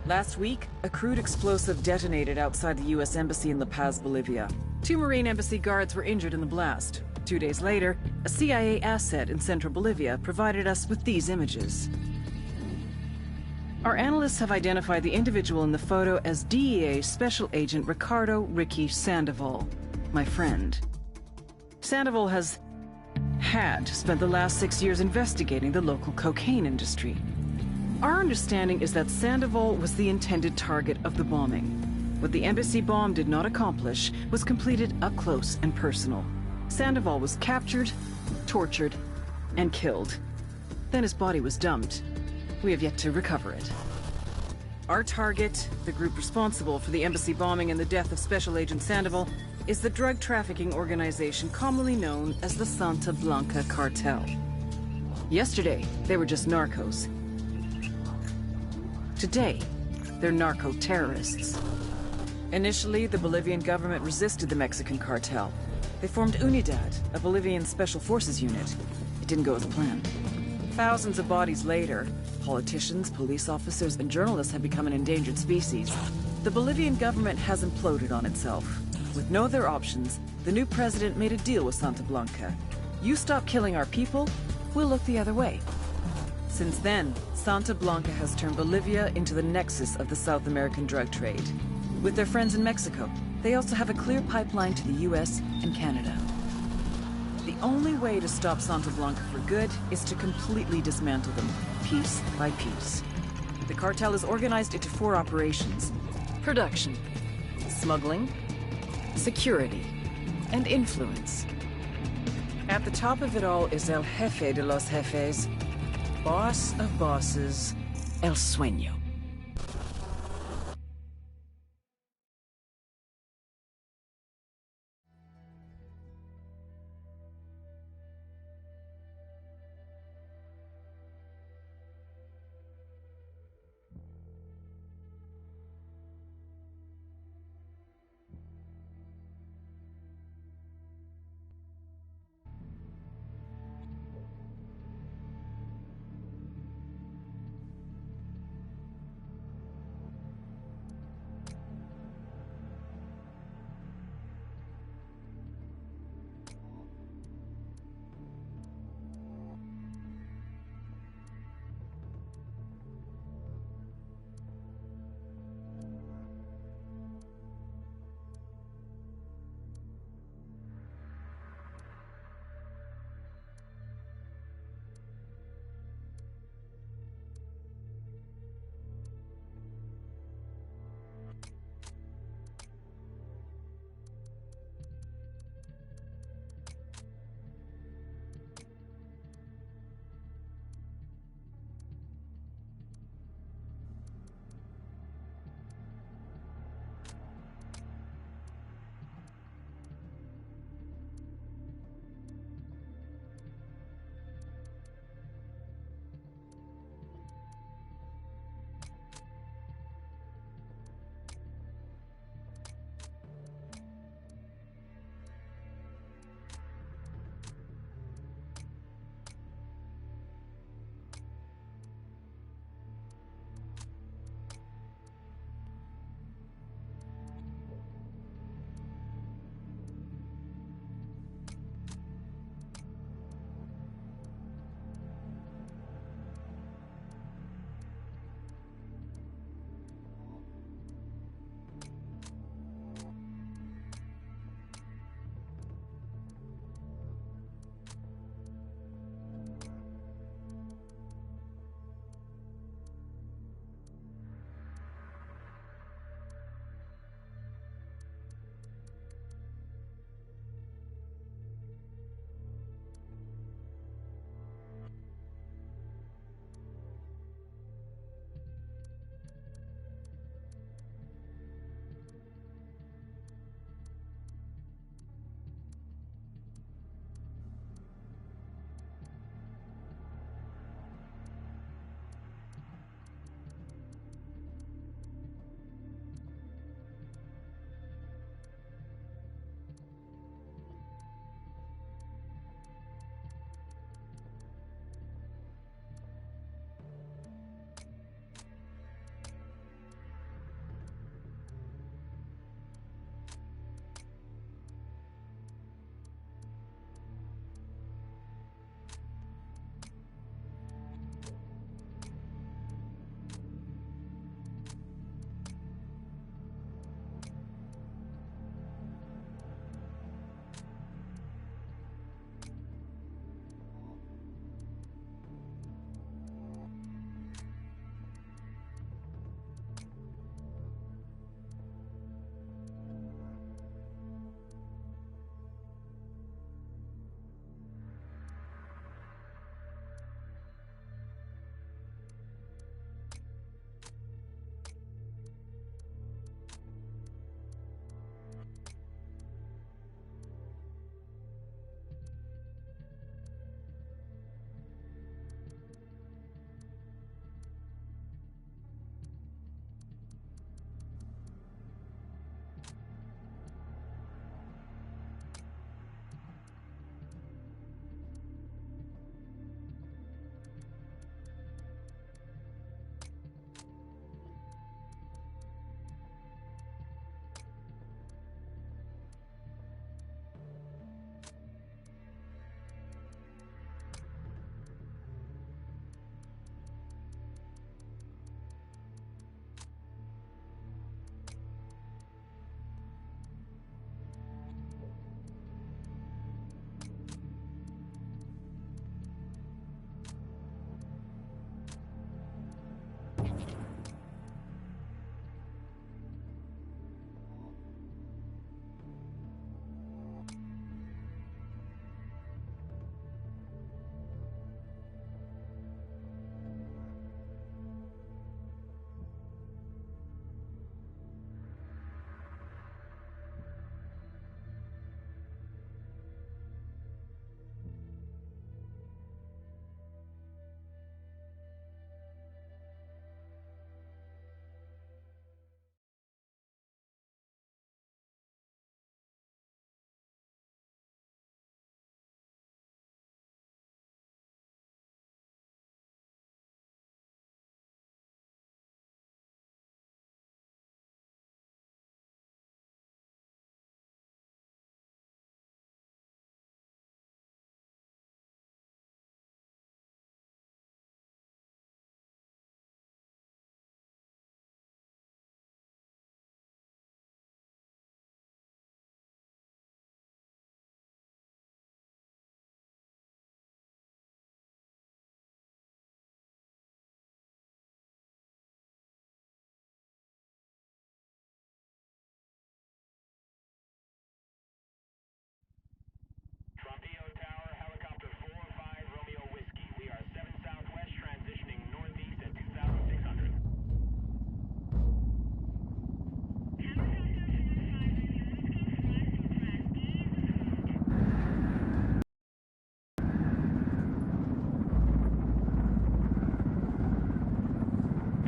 Last week, a crude explosive detonated outside the U.S. Embassy in La Paz, Bolivia. 2 Marine Embassy guards were injured in the blast. 2 days later, a CIA asset in central Bolivia provided us with these images. Our analysts have identified the individual in the photo as DEA Special Agent Ricardo Ricky Sandoval, my friend. Sandoval had spent the last 6 years investigating the local cocaine industry. Our understanding is that Sandoval was the intended target of the bombing. What the embassy bomb did not accomplish was completed up close and personal. Sandoval was captured, tortured, and killed. Then his body was dumped. We have yet to recover it. Our target, the group responsible for the embassy bombing and the death of Special Agent Sandoval, is the drug trafficking organization commonly known as the Santa Blanca Cartel. Yesterday, they were just narcos. Today, they're narco-terrorists. Initially, the Bolivian government resisted the Mexican cartel. They formed Unidad, a Bolivian special forces unit. It didn't go as planned. Thousands of bodies later, politicians, police officers, and journalists have become an endangered species. The Bolivian government has imploded on itself. With no other options, the new president made a deal with Santa Blanca. You stop killing our people, we'll look the other way. Since then, Santa Blanca has turned Bolivia into the nexus of the South American drug trade. With their friends in Mexico, they also have a clear pipeline to the US and Canada. The only way to stop Santa Blanca for good is to completely dismantle them, piece by piece. The cartel is organized into 4 operations: production, smuggling, security, and influence. At the top of it all is El Jefe de los Jefes, boss of bosses, El Sueño.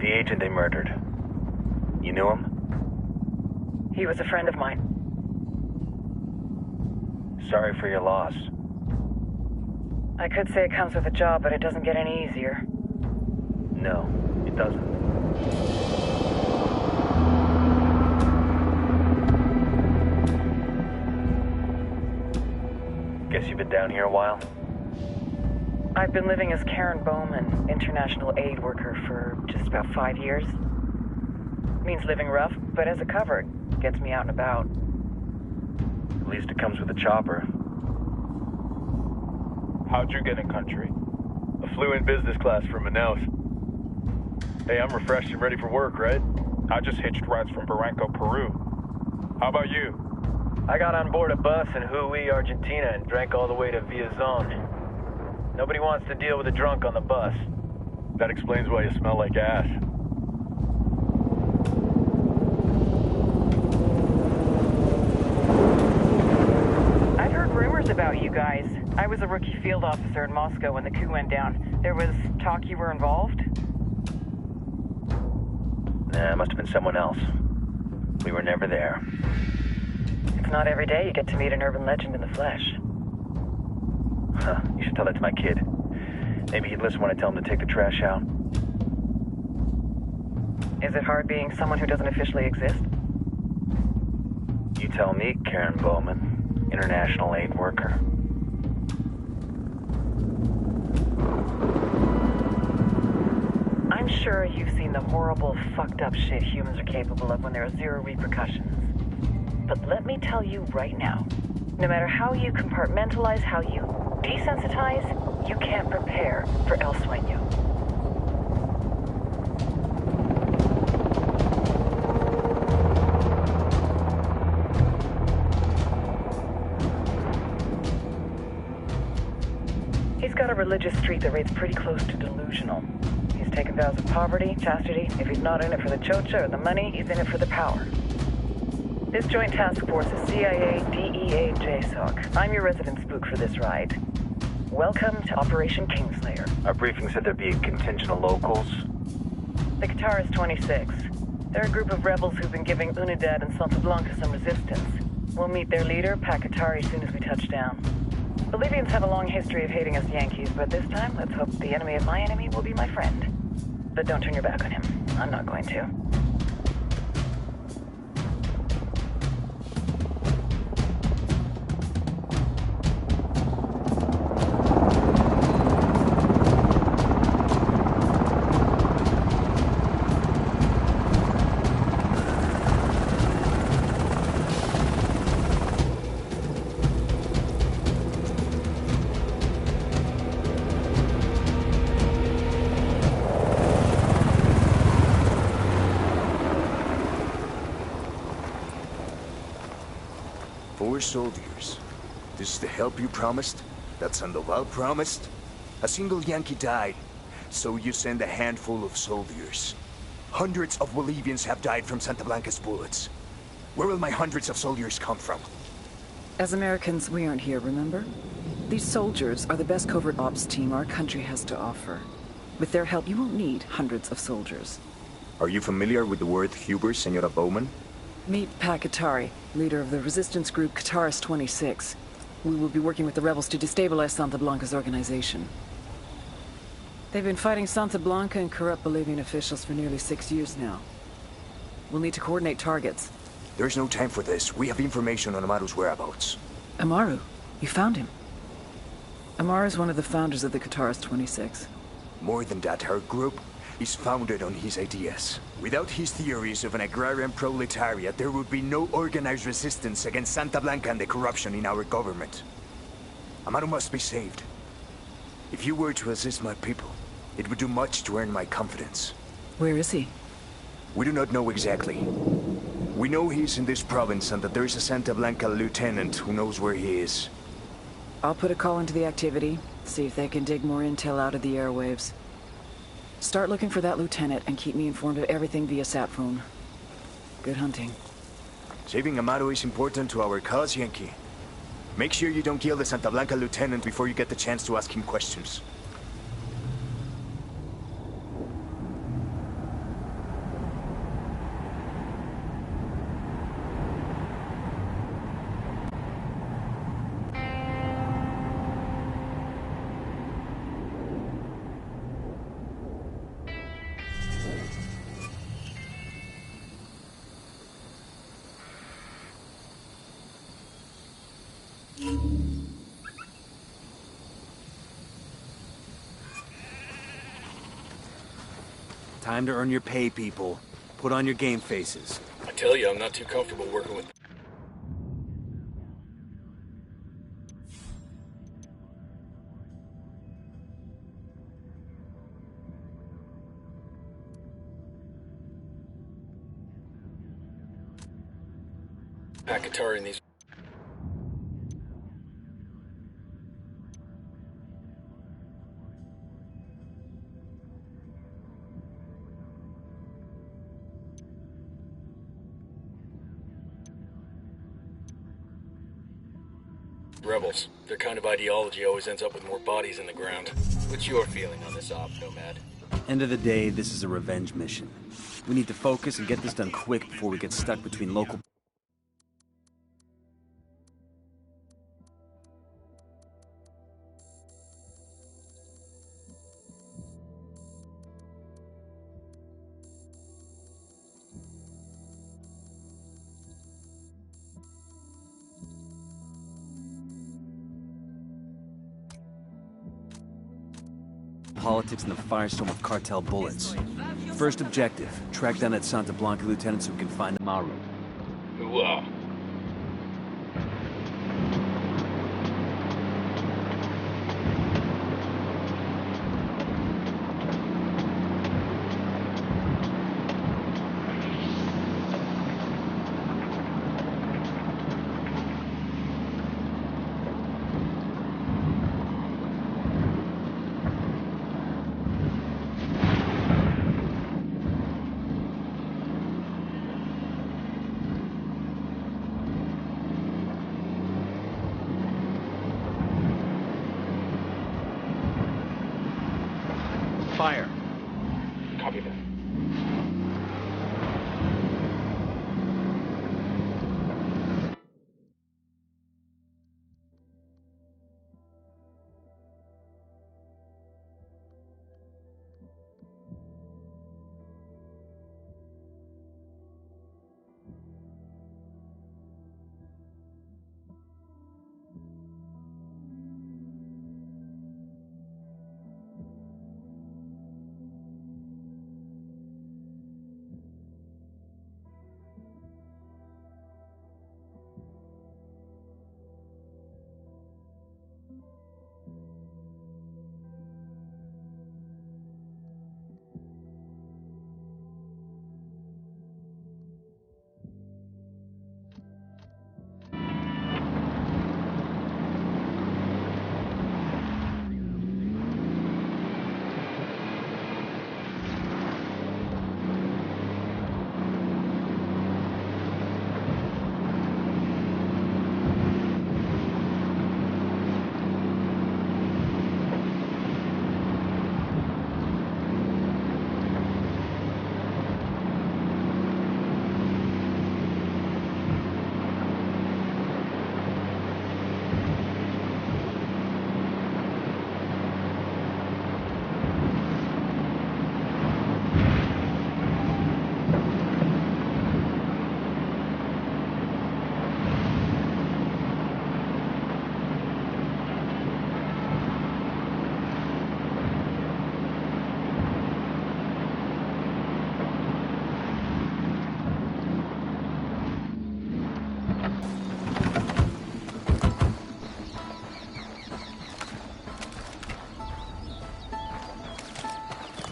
The agent they murdered. You knew him? He was a friend of mine. Sorry for your loss. I could say it comes with a job, but it doesn't get any easier. No, it doesn't. Guess you've been down here a while? I've been living as Karen Bowman, international aid worker, for just about 5 years. Means living rough, but as a cover, gets me out and about. At least it comes with a chopper. How'd you get in country? I flew in business class from Manaus. Hey, I'm refreshed and ready for work, right? I just hitched rides from Barranco, Peru. How about you? I got on board a bus in Hui, Argentina, and drank all the way to Villazon. Nobody wants to deal with a drunk on the bus. That explains why you smell like ass. I've heard rumors about you guys. I was a rookie field officer in Moscow when the coup went down. There was talk you were involved? Nah, it must have been someone else. We were never there. It's not every day you get to meet an urban legend in the flesh. Huh, you should tell that to my kid. Maybe he'd listen when I tell him to take the trash out. Is it hard being someone who doesn't officially exist? You tell me, Karen Bowman, international aid worker. I'm sure you've seen the horrible, fucked up shit humans are capable of when there are zero repercussions. But let me tell you right now, no matter how you compartmentalize, how you desensitize, you can't prepare for El Sueño. He's got a religious streak that rates pretty close to delusional. He's taken vows of poverty, chastity. If he's not in it for the chocha or the money, he's in it for the power. This joint task force is CIA, DEA, JSOC. I'm your resident spook for this ride. Welcome to Operation Kingslayer. Our briefing said there'd be a contingent of locals. The Qatar 26. They're a group of rebels who've been giving Unidad and Santa Blanca some resistance. We'll meet their leader, Pakatari, as soon as we touch down. Bolivians have a long history of hating us Yankees, but this time, let's hope the enemy of my enemy will be my friend. But don't turn your back on him. I'm not going to. Soldiers. This is the help you promised? That Sandoval promised? A single Yankee died, so you send a handful of soldiers. Hundreds of Bolivians have died from Santa Blanca's bullets. Where will my hundreds of soldiers come from? As Americans, we aren't here, remember? These soldiers are the best covert ops team our country has to offer. With their help, you won't need hundreds of soldiers. Are you familiar with the word hubris, Senora Bowman? Meet Pakatari, leader of the resistance group Qatar 26. We will be working with the rebels to destabilize Santa Blanca's organization. They've been fighting Santa Blanca and corrupt Bolivian officials for nearly 6 years now. We'll need to coordinate targets. There's no time for this. We have information on Amaru's whereabouts. Amaru? You found him? Amaru is one of the founders of the Qatar 26. More than that, her group is founded on his ideas. Without his theories of an agrarian proletariat, there would be no organized resistance against Santa Blanca and the corruption in our government. Amaru must be saved. If you were to assist my people, it would do much to earn my confidence. Where is he? We do not know exactly. We know he's in this province and that there is a Santa Blanca lieutenant who knows where he is. I'll put a call into the activity, see if they can dig more intel out of the airwaves. Start looking for that lieutenant and keep me informed of everything via sat phone. Good hunting. Saving Amaru is important to our cause, Yankee. Make sure you don't kill the Santa Blanca lieutenant before you get the chance to ask him questions. Time to earn your pay, people. Put on your game faces. I tell you, I'm not too comfortable working with... Packatari in these... Rebels. Their kind of ideology always ends up with more bodies in the ground. What's your feeling on this op, Nomad? End of the day, this is a revenge mission. We need to focus and get this done quick before we get stuck between local... politics and the firestorm of cartel bullets. First objective, track down that Santa Blanca lieutenant so we can find Maru. Hooah. Fire. Copy that.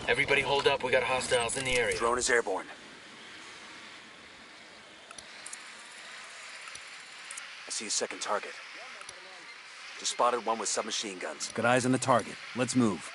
Everybody hold up, we got hostiles in the area. Drone is airborne. I see a second target. Just spotted one with submachine guns. Got eyes on the target. Let's move.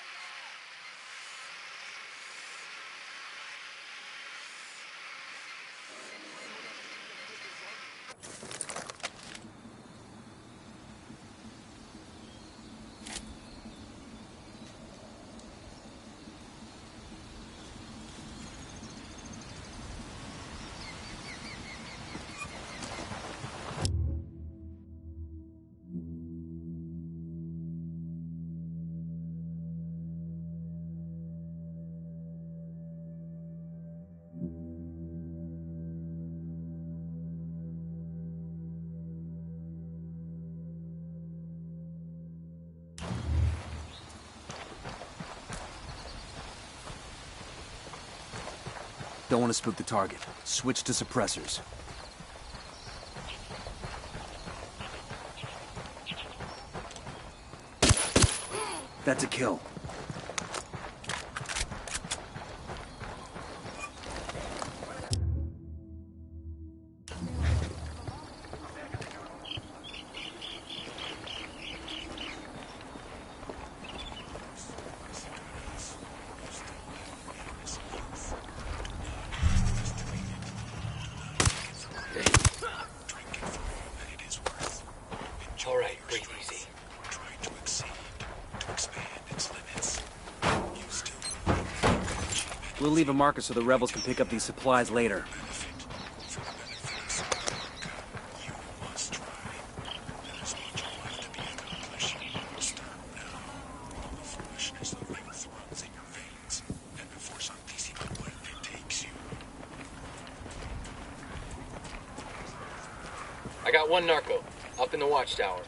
Don't want to spook the target. Switch to suppressors. That's a kill. All right, breathe easy. We'll leave a marker so the rebels can pick up these supplies later. I got one narco, up in the watchtower.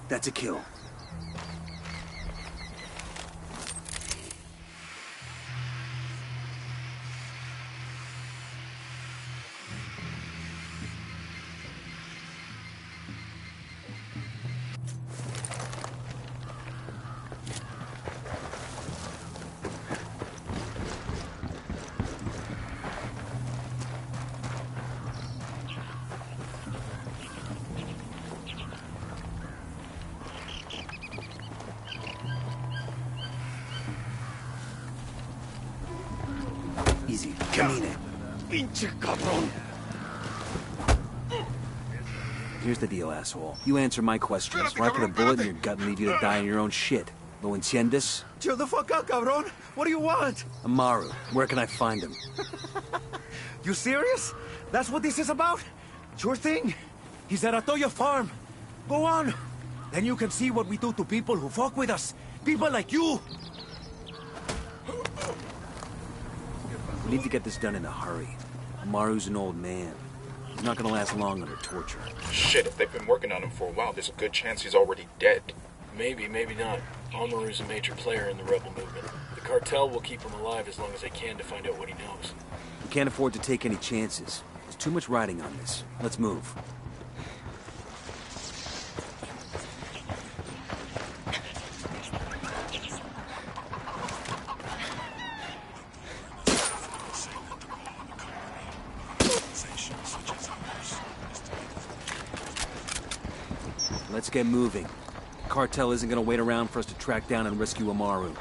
That's a kill. Easy. Camine. Pinche cabrón. Here's the deal, asshole. You answer my questions, or I put a bullet in your gut and leave you to die in your own shit. ¿Lo entiendes? Chill the fuck out, cabrón. What do you want? Amaru. Where can I find him? You serious? That's what this is about? Sure thing. He's at Atoya Farm. Go on. Then you can see what we do to people who fuck with us. People like you. We need to get this done in a hurry. Amaru's an old man. He's not gonna last long under torture. Shit, if they've been working on him for a while, there's a good chance he's already dead. Maybe, maybe not. Amaru's a major player in the rebel movement. The cartel will keep him alive as long as they can to find out what he knows. We can't afford to take any chances. There's too much riding on this. Let's move. Let's get moving. The cartel isn't gonna wait around for us to track down and rescue Amaru.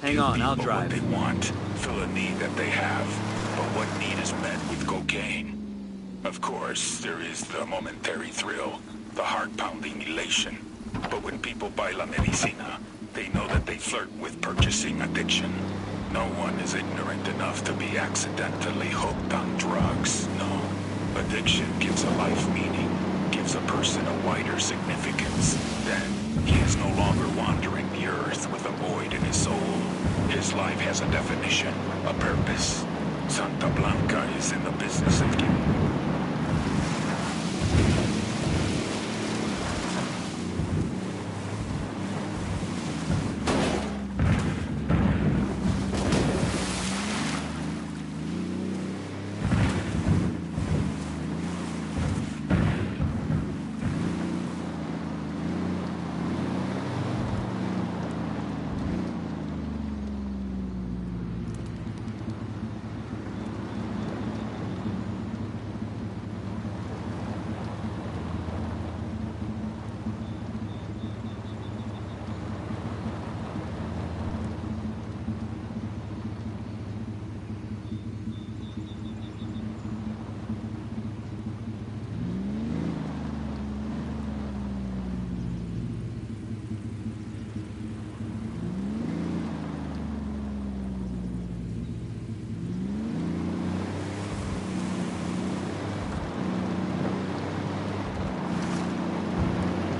Hang on, I'll drive. What they want, fill a need that they have. But what need is met with cocaine? Of course, there is the momentary thrill, the heart-pounding elation. But when people buy La Medicina, they know that they flirt with purchasing addiction. No one is ignorant enough to be accidentally hooked on drugs, no. Addiction gives a life meaning, gives a person a wider significance. Then, he is no longer wandering the earth with a void in his soul. His life has a definition, a purpose. Santa Blanca is in the business of giving.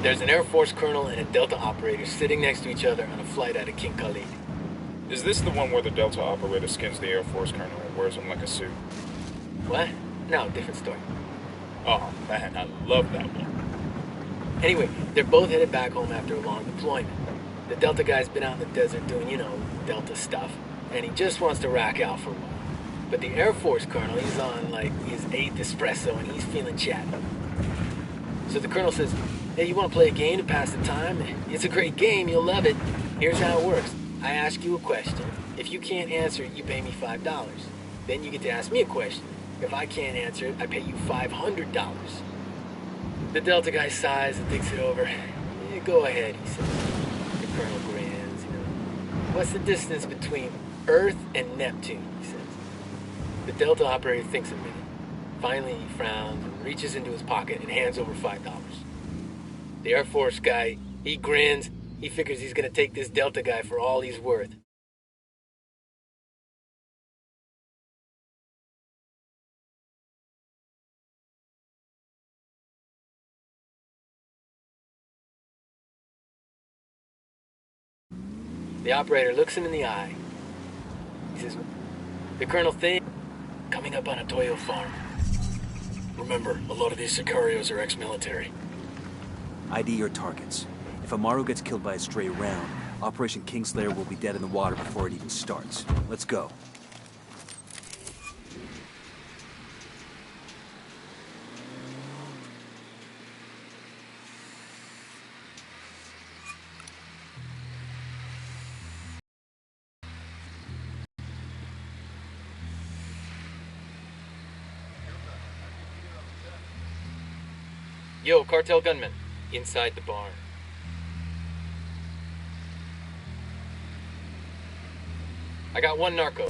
There's an Air Force colonel and a Delta operator sitting next to each other on a flight out of King Khalid. Is this the one where the Delta operator skins the Air Force colonel and wears him like a suit? What? No, different story. Oh, man, I love that one. Anyway, they're both headed back home after a long deployment. The Delta guy's been out in the desert doing, Delta stuff, and he just wants to rack out for a while. But the Air Force colonel, he's on, his 8th espresso, and he's feeling chatty. So the colonel says, hey, you want to play a game to pass the time? It's a great game, you'll love it. Here's how it works. I ask you a question. If you can't answer it, you pay me $5. Then you get to ask me a question. If I can't answer it, I pay you $500. The Delta guy sighs and thinks it over. Yeah, go ahead, he says. The colonel grins, What's the distance between Earth and Neptune, he says. The Delta operator thinks a minute. Finally, he frowns and reaches into his pocket and hands over $5. The Air Force guy, he grins. He figures he's gonna take this Delta guy for all he's worth. The operator looks him in the eye. He says, the colonel thinks, coming up on a Toyo farm. Remember, a lot of these Sicarios are ex-military. ID your targets. If Amaru gets killed by a stray round, Operation Kingslayer will be dead in the water before it even starts. Let's go. Yo, cartel gunman. Inside the barn. I got one narco.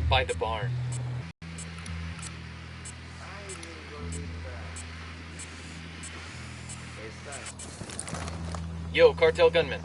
By the barn. Yo, cartel gunman.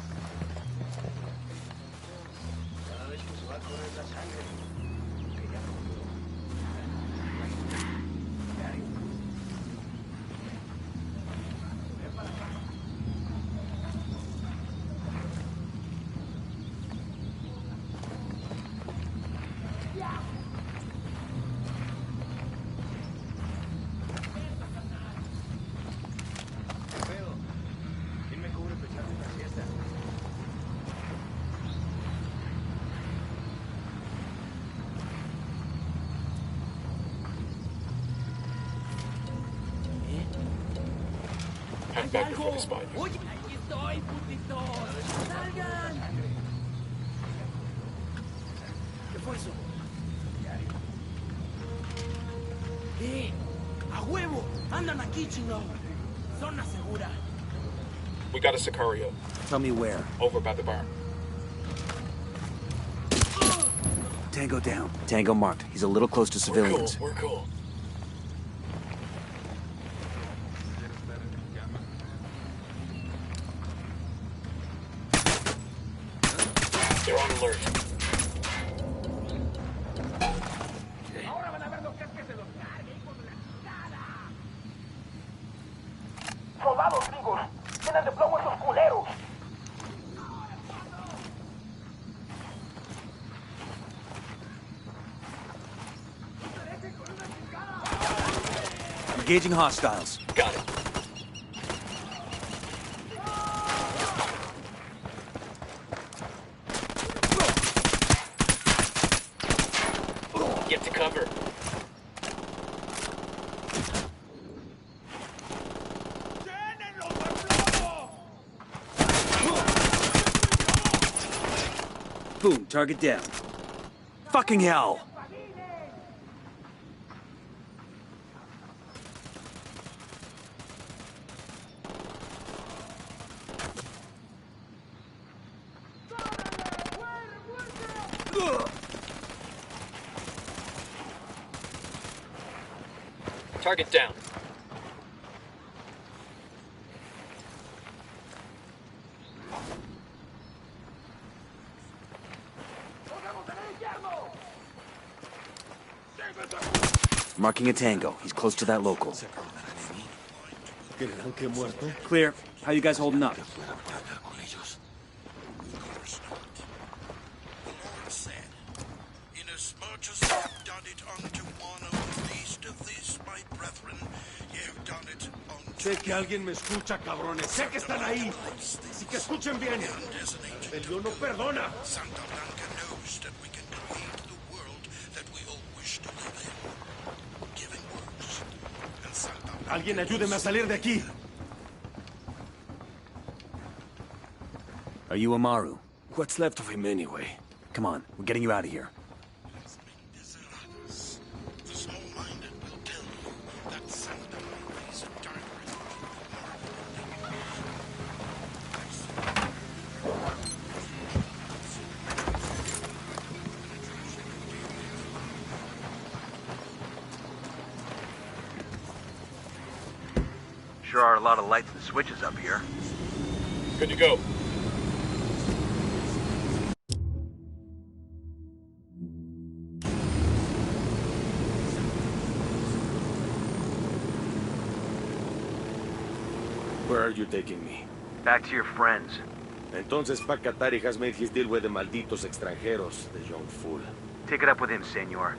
Hang back before they spot you. Oye, aquí estoy, putitos. ¡Salgan! ¿Qué fue eso? ¡A huevo! ¡Andan aquí, chingón! Zona segura. We got a Sicario. Tell me where. Over by the barn. Tango down. Tango marked. He's a little close to civilians. We're cool. They're on alert. Soldados gringos, llenan de plomo esos culeros. Engaging hostiles. Got it. Get to cover. Boom, target down. Fucking hell! Target down. Marking a Tango. He's close to that local. Clear. How you guys holding up? Inasmuch as you've done it unto one of the least of these, my brethren, you've done it unto... Sé que alguien me escucha, cabrones. Sé que están ahí. Y que escuchen bien. El Dios no perdona. Santa Blanca knows that we can create the world that we all wish to live in. Giving works. And Santa Blanca... Alguien ayúdeme a salir de aquí. Are you Amaru? What's left of him anyway? Come on, we're getting you out of here. The small-minded will tell you that Santa Blanca is a dark Sure are a lot of lights and switches up here. Good to go. Where are you taking me? Back to your friends. Entonces Pacatari has made his deal with the malditos extranjeros, the young fool. Take it up with him, senor.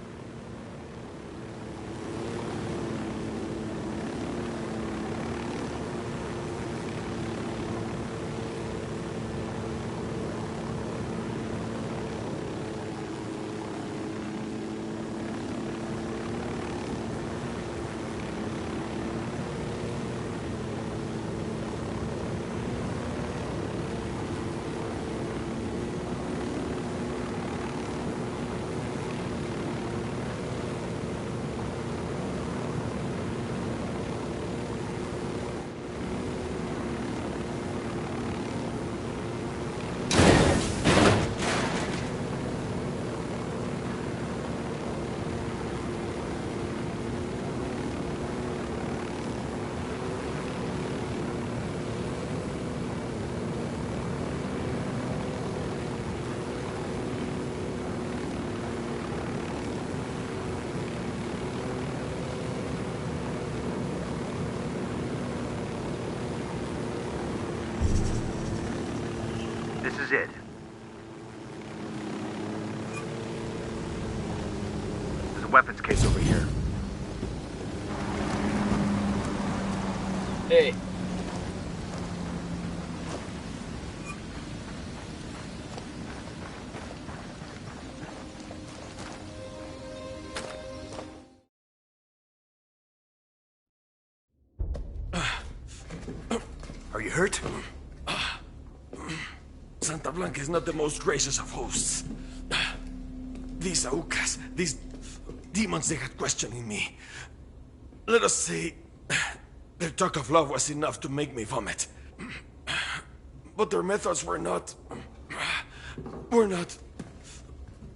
This is it. There's a weapons case over here. Hey. Are you hurt? Santa Blanca is not the most gracious of hosts. These Aucas, these demons they had questioning me. Let us say, their talk of love was enough to make me vomit. But their methods were not...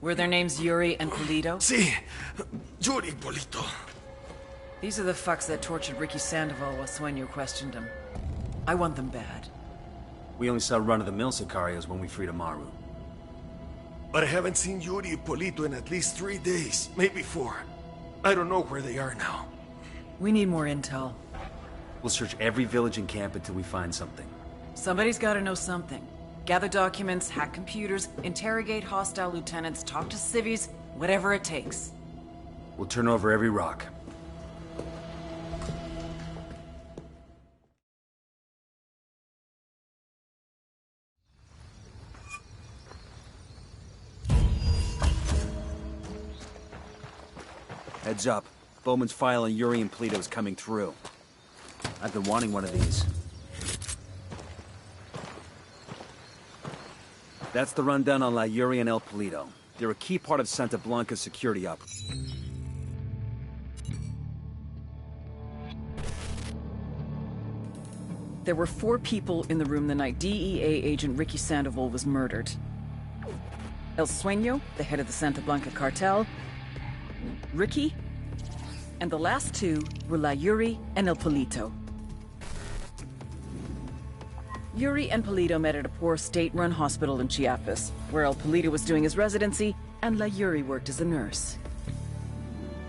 Were their names Yuri and Polito? Sí, Yuri Polito. These are the fucks that tortured Ricky Sandoval while Sueño questioned him. I want them bad. We only saw run-of-the-mill Sicarios when we freed Amaru. But I haven't seen Yuri and Polito in at least 3 days, maybe 4. I don't know where they are now. We need more intel. We'll search every village and camp until we find something. Somebody's gotta know something. Gather documents, hack computers, interrogate hostile lieutenants, talk to civvies, whatever it takes. We'll turn over every rock. Heads up. Bowman's file on Yuri and Polito is coming through. I've been wanting one of these. That's the rundown on La Yuri and El Polito. They're a key part of Santa Blanca's security operation. There were 4 people in the room the night DEA agent Ricky Sandoval was murdered. El Sueño, the head of the Santa Blanca cartel, Ricky, and the last 2 were La Yuri and El Polito. Yuri and Polito met at a poor state-run hospital in Chiapas, where El Polito was doing his residency and La Yuri worked as a nurse.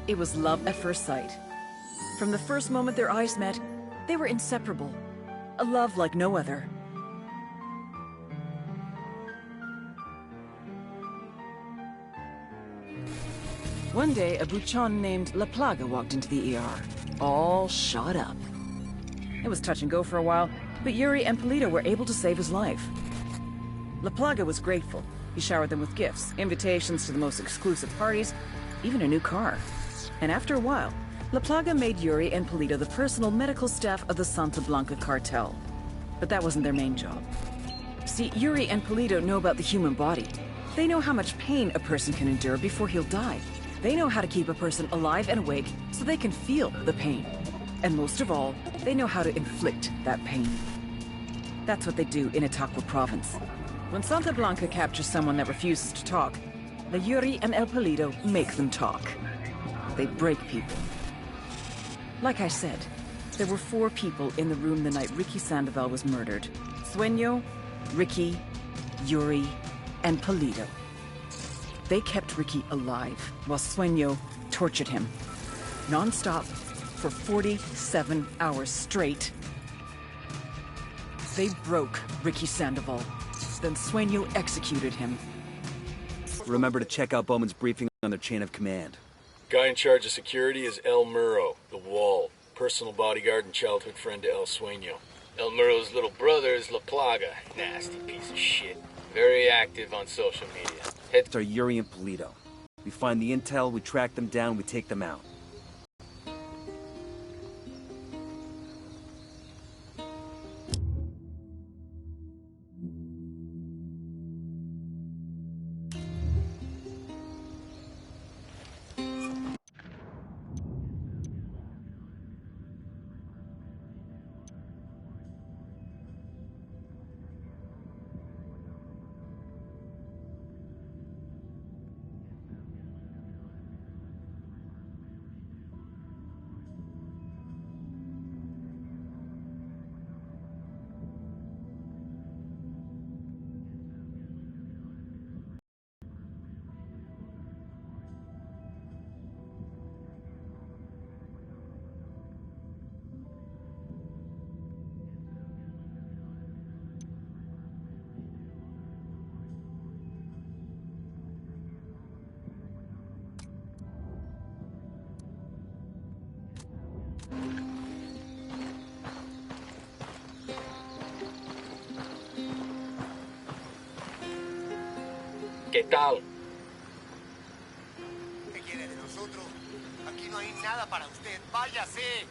It was love at first sight. From the first moment their eyes met, they were inseparable. A love like no other. One day, a buchon named La Plaga walked into the ER, all shot up. It was touch and go for a while, but Yuri and Polito were able to save his life. La Plaga was grateful. He showered them with gifts, invitations to the most exclusive parties, even a new car. And after a while, La Plaga made Yuri and Polito the personal medical staff of the Santa Blanca cartel. But that wasn't their main job. See, Yuri and Polito know about the human body. They know how much pain a person can endure before he'll die. They know how to keep a person alive and awake so they can feel the pain. And most of all, they know how to inflict that pain. That's what they do in Itaqua province. When Santa Blanca captures someone that refuses to talk, the Yuri and El Polito make them talk. They break people. Like I said, there were 4 people in the room the night Ricky Sandoval was murdered. Sueño, Ricky, Yuri, and Polito. They kept Ricky alive while Sueño tortured him. Non-stop for 47 hours straight. They broke Ricky Sandoval. Then Sueño executed him. Remember to check out Bowman's briefing on their chain of command. Guy in charge of security is El Muro, the Wall. Personal bodyguard and childhood friend to El Sueño. El Muro's little brother is La Plaga. Nasty piece of shit. Very active on social media. Heads are Yuri and Polito. We find the intel, we track them down, we take them out. ¿Qué tal? ¿Qué quiere de nosotros? Aquí no hay nada para usted. ¡Váyase!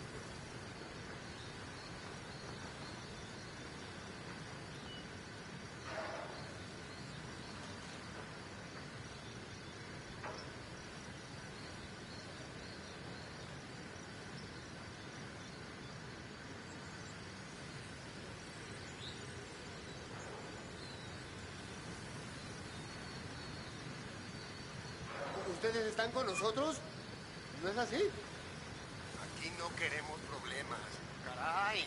ustedes están con nosotros? ¿No es así? Aquí no queremos problemas. Caray.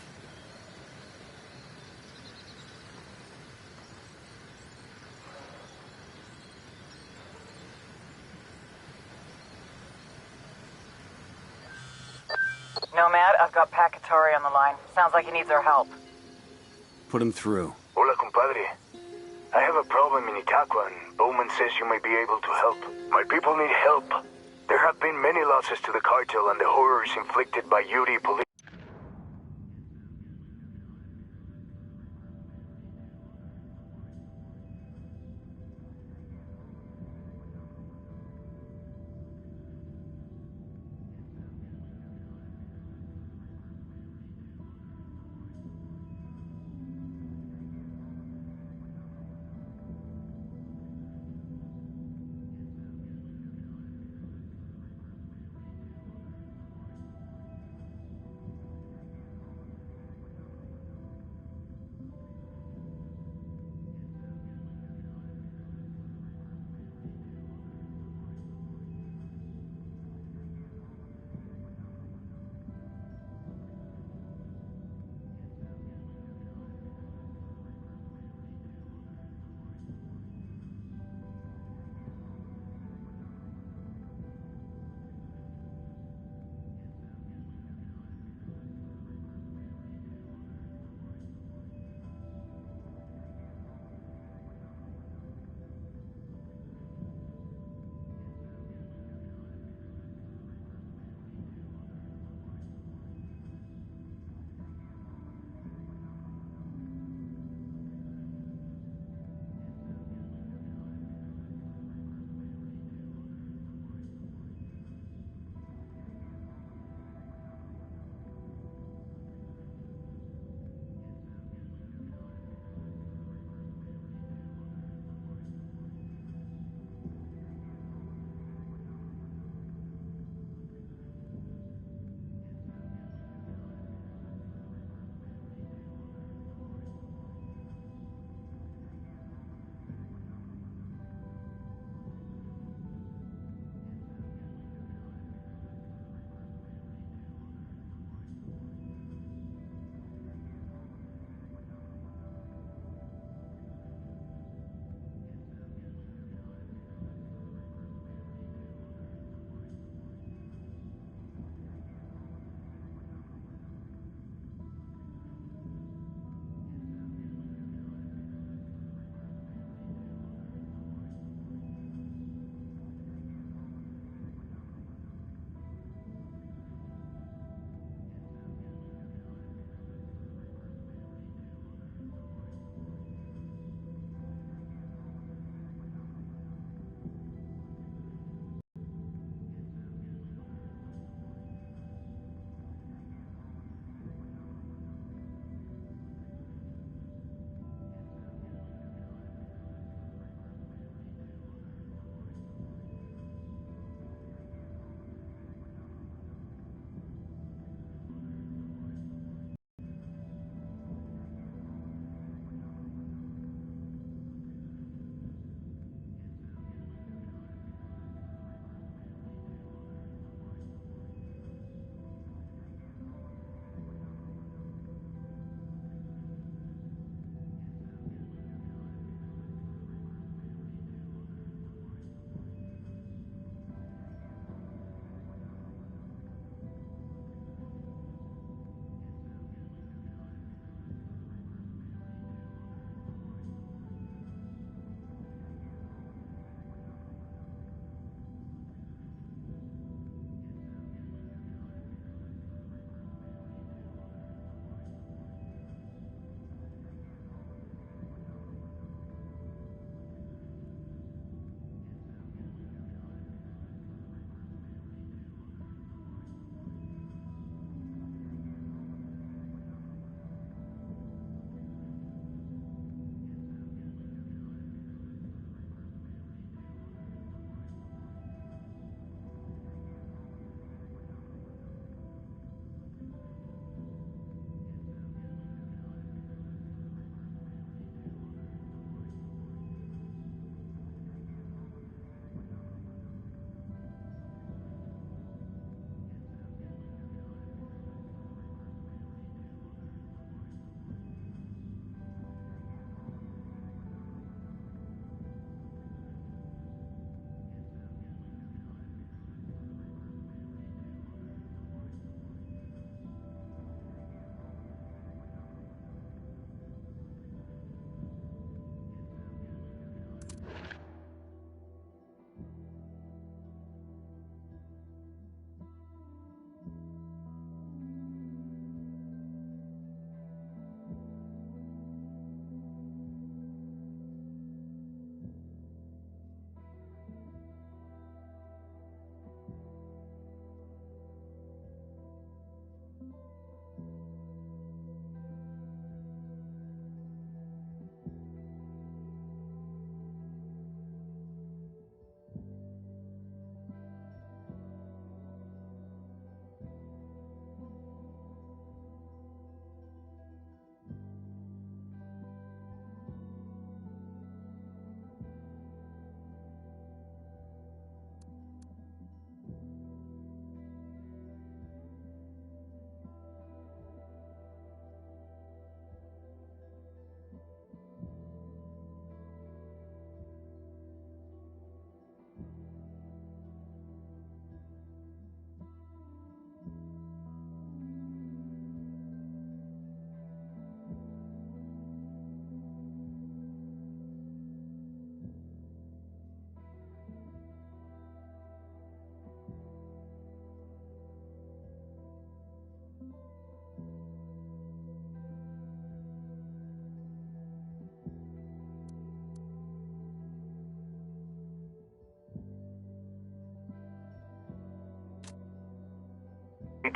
Nomad, I've got Pakatari on the line. Sounds like he needs our help. Put him through. Hola, compadre. I have a problem in Itaqua, and Bowman says you may be able to help. My people need help. There have been many losses to the cartel and the horrors inflicted by Yuri police.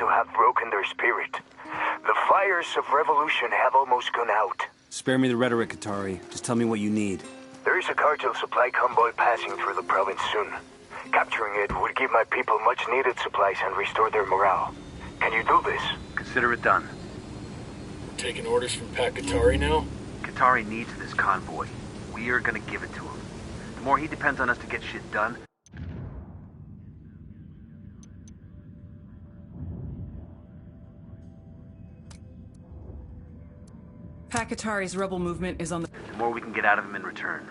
to have broken their spirit. The fires of revolution have almost gone out. Spare me the rhetoric, Qatari. Just tell me what you need. There is a cartel supply convoy passing through the province soon. Capturing it would give my people much-needed supplies and restore their morale. Can you do this? Consider it done. Taking orders from Pat Qatari now? Qatari needs this convoy. We are gonna give it to him. The more he depends on us to get shit done, Pakatari's rebel movement is on the more we can get out of him in return.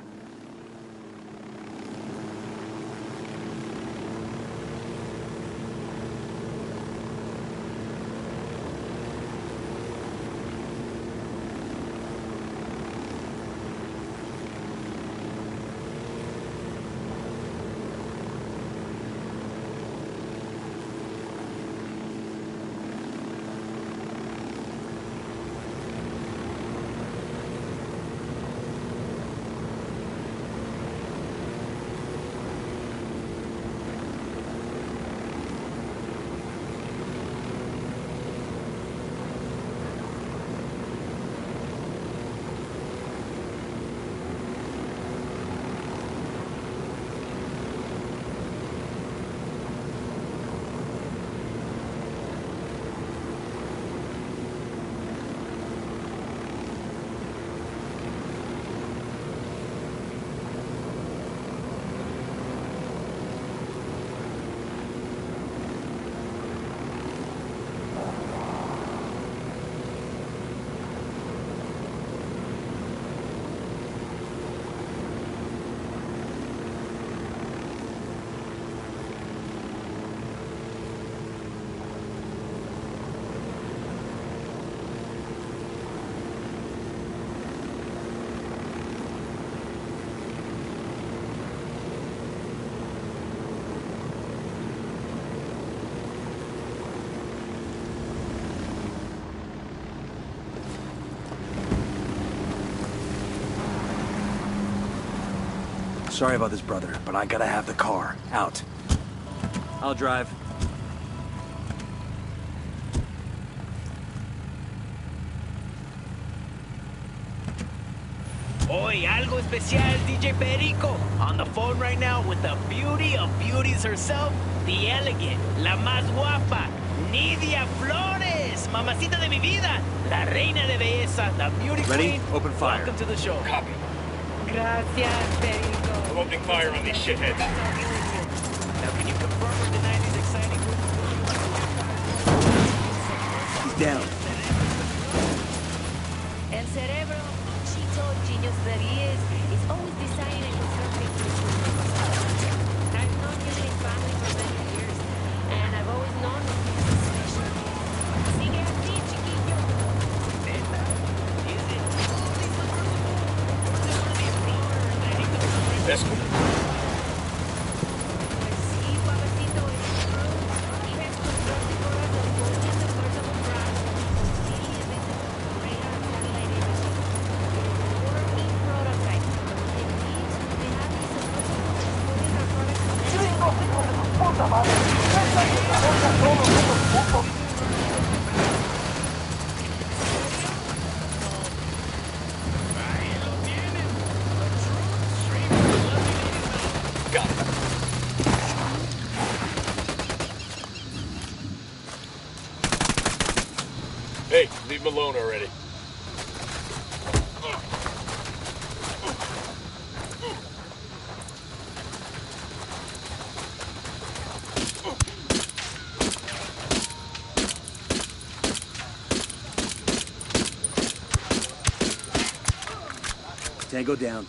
Sorry about this, brother, but I gotta have the car. Out. I'll drive. Oi, algo especial, DJ Perico. On the phone right now with the beauty of beauties herself, the elegant, la más guapa, Nidia Flores, mamacita de mi vida, la reina de belleza, the beauty Ready? queen. Open fire. Welcome to the show. Copy. Gracias, Perico. I'm opening fire on these shitheads. Now, can you confirm or deny these exciting He's down. El cerebro, Chito, genius that he is always designing and conserving his I've known you and his family for many years, and I've always known that he's special. Sigue así, chiquillo. Esco. Pues sí, papacito, it's true. He has controlled the horas of movement the portable brand. He is the radar satellite imaging. It is a working prototype. It means we have these supposed putting our products on Got it. Hey, leave him alone already. Tango down.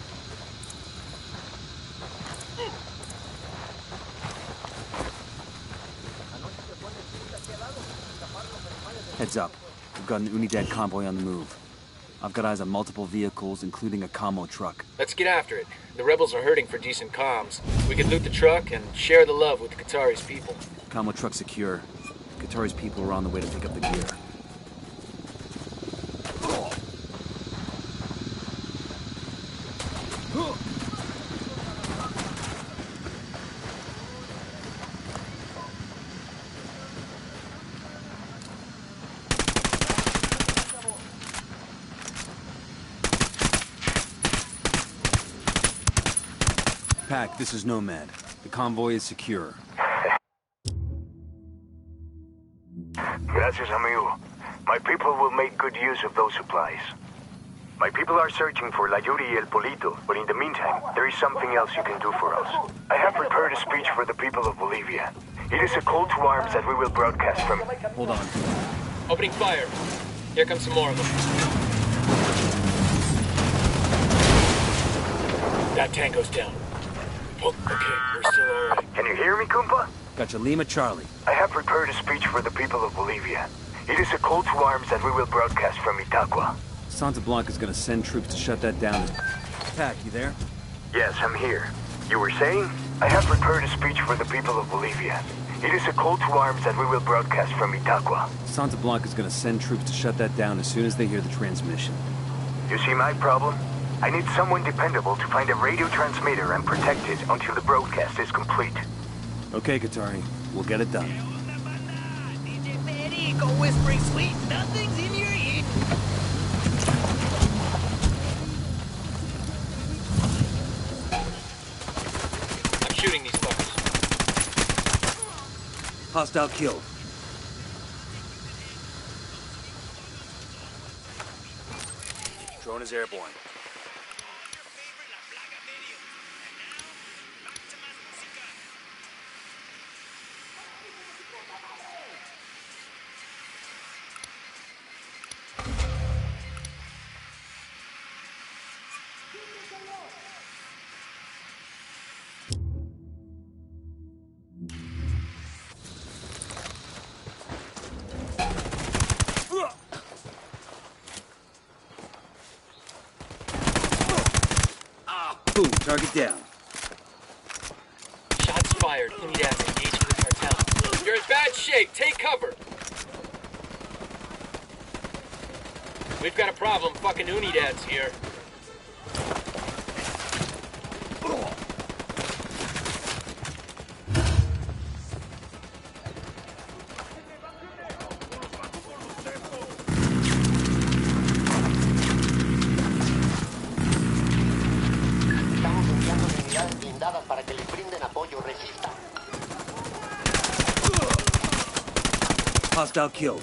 Heads up. We've got an Unidad convoy on the move. I've got eyes on multiple vehicles, including a commo truck. Let's get after it. The rebels are hurting for decent comms. We can loot the truck and share the love with Qatari's people. Commo truck secure. Qatari's people are on the way to pick up the gear. Pack, this is Nomad. The convoy is secure. Gracias, amigo. My people will make good use of those supplies. My people are searching for La Yuri y El Polito, but in the meantime, there is something else you can do for us. I have prepared a speech for the people of Bolivia. It is a call to arms that we will broadcast from... Hold on. Opening fire. Here comes some more of them. That tango's down. Oh, okay, we're still alright. Can you hear me, Kumpa? Gotcha, Lima Charlie. I have prepared a speech for the people of Bolivia. It is a call to arms that we will broadcast from Itaqua. Santa Blanca's gonna send troops to shut that down. Pack, you there? Yes, I'm here. You were saying? I have prepared a speech for the people of Bolivia. It is a call to arms that we will broadcast from Itaqua. Santa Blanca's gonna send troops to shut that down as soon as they hear the transmission. You see my problem? I need someone dependable to find a radio transmitter and protect it until the broadcast is complete. Okay, Katari. We'll get it done. DJ Perico whispering sweet nothings in your ear. I'm shooting these fuckers. Hostile killed. Drone is airborne. Boom, target down. Shots fired. Unidad engaged with the cartel. You're in bad shape. Take cover. We've got a problem. Fucking Unidad's here. Para que les brinden apoyo, resista. Hostile killed.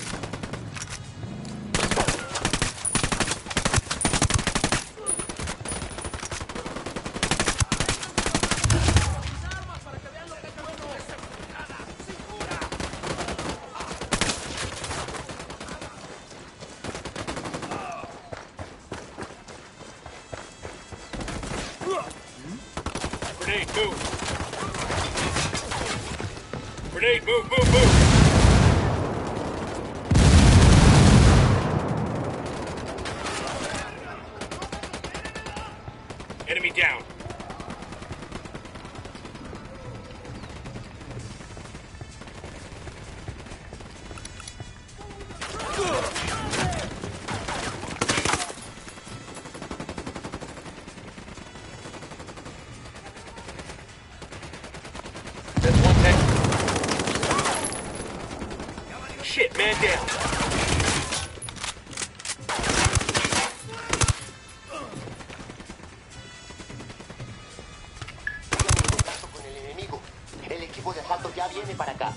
Grenade, move! Grenade, move, move, move! Enemy down. Shit, man down. Contacto con el enemigo. El equipo de asalto ya viene para acá.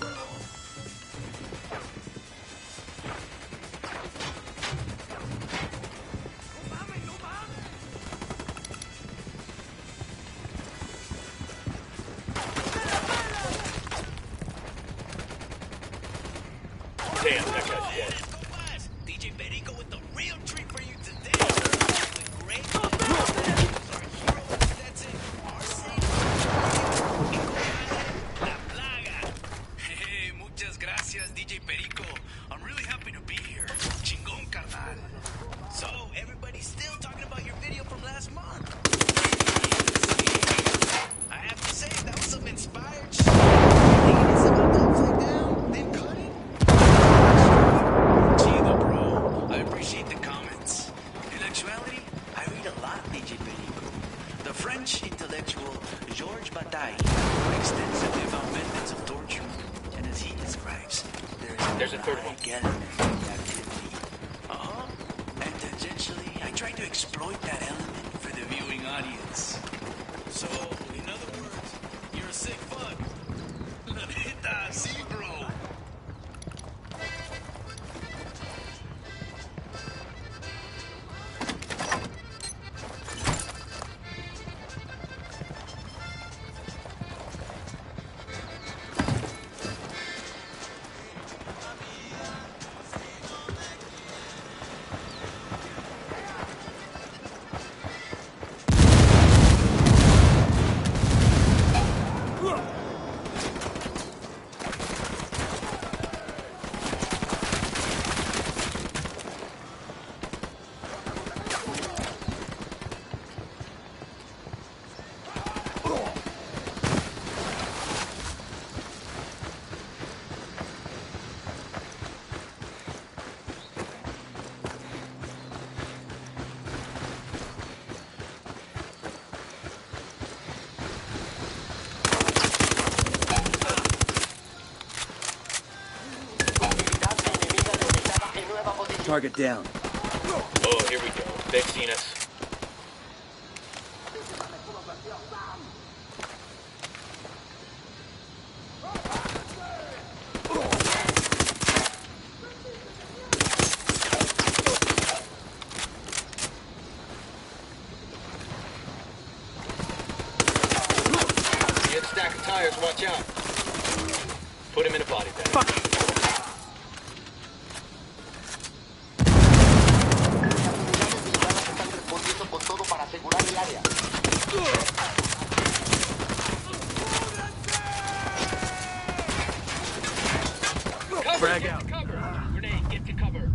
Damn, that guy's dead. DJ Perico with the real treat for you today. Great. That's it. La plaga. Hey, muchas gracias, DJ Perico. I'm really happy to be here. Chingón, carnal. So, everybody's still talking about your video from last month. I have to say, that was some inspired shit. Thinking it's about to upside down, then cut it. Chido, bro. I appreciate the comments. In actuality, I read a lot, DJ Perico. The French intellectual Georges Bataille extensively about methods of torture, and as he describes, there's a third one. Element in the activity. And tangentially, I try to exploit that element for the viewing audience. So, in other words, Target down. Oh, here we go. They've seen us. See a stack of tires, watch out. Put him in a body bag. Fuck. Frag out. Cover. Grenade, get to cover.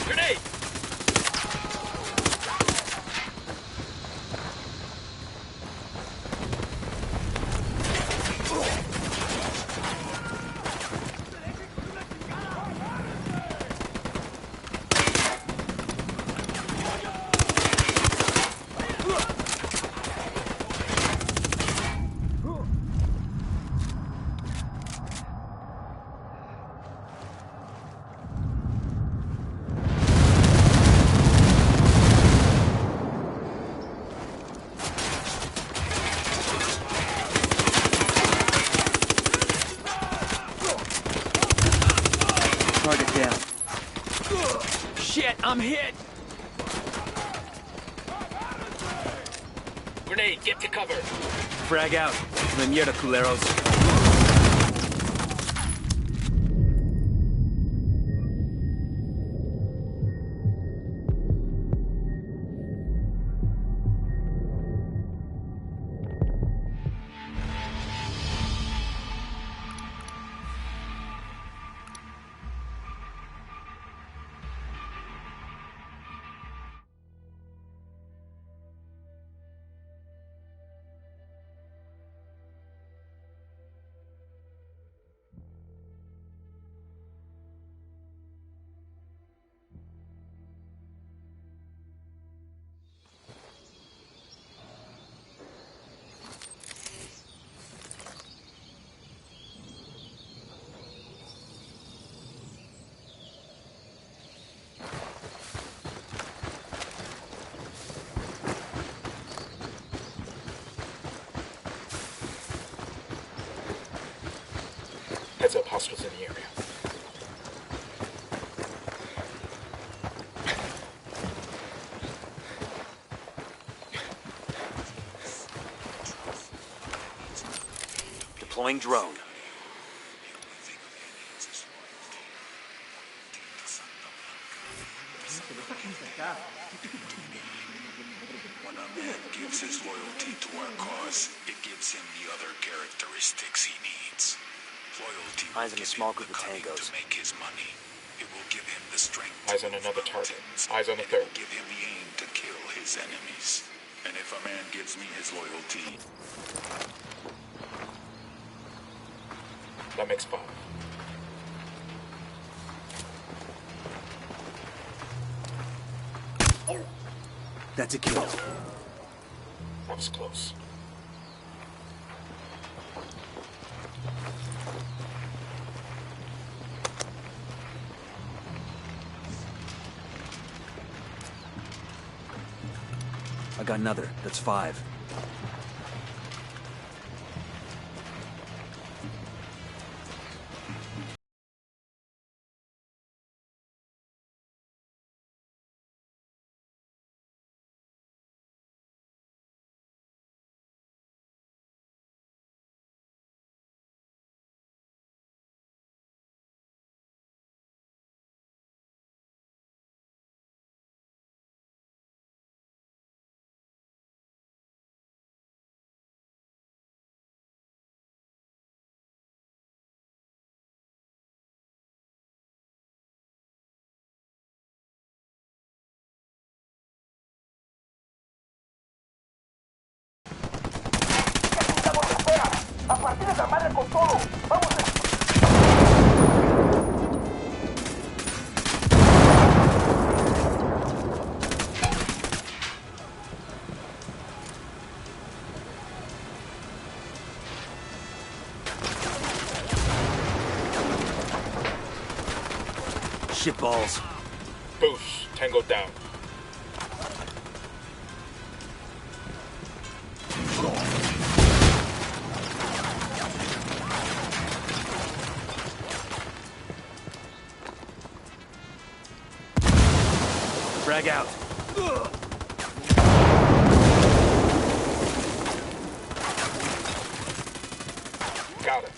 Grenade! Target down. Shit, I'm hit! Grenade, get to cover. Frag out. Me mierda, culeros. Heads up, hostiles in the area. Deploying drone. When a man gives his loyalty to our cause, it gives him the other characteristics he needs. Loyalty will Eyes on a give small him group the of cunning tangos. to make his money. It will give him the strength Eyes to on move another target. mountains. Eyes on the It third. will give him the aim to kill his enemies. And if a man gives me his loyalty, That makes 5. That's a kill. That was close. I got another. That's 5. shitballs. Boosh, Tango down. Frag out. Got it.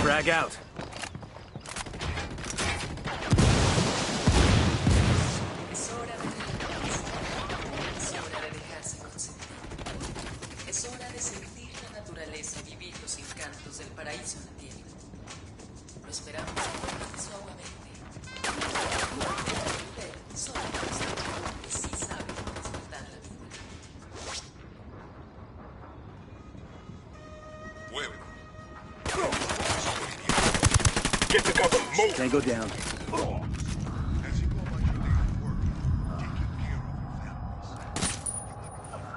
Frag out. Es hora de relajarse. Es hora de dejarse consentir. Es hora de sentir la naturaleza, vivir los encantos del paraíso en la tierra. Lo esperamos suavemente. Usted solo que sí sabe disfrutar la vida. Huevo. Get to cover, move! Tango down. As you go about your daily work, taking care of your families, you wonder,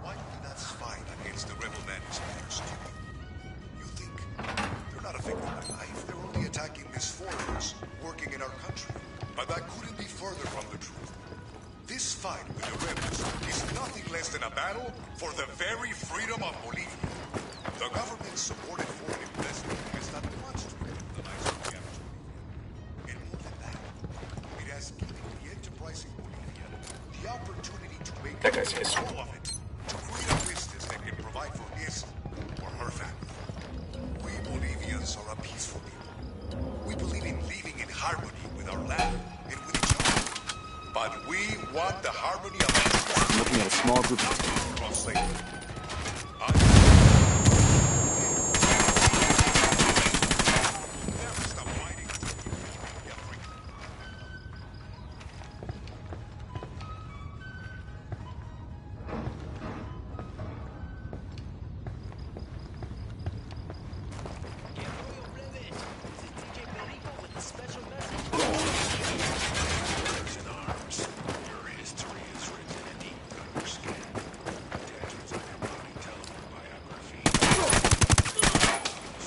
why did that fight against the rebel bandits matter to you? You think they're not affecting my life, they're only attacking misforeigners working in our country. But that couldn't be further from the truth. This fight with the rebels is nothing less than a battle for the very freedom of Bolivia. The government supported foreign investment has not demonstrated the lives of the average Bolivian. And more than that, it has given the enterprising Bolivian the opportunity to make That guy's history. all of it, to create a business that can provide for his or her family. We Bolivians are a peaceful people. We believe in living in harmony with our land and with each other. But we want the harmony of I'm looking at a small group of from slavery.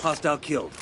Hostile killed.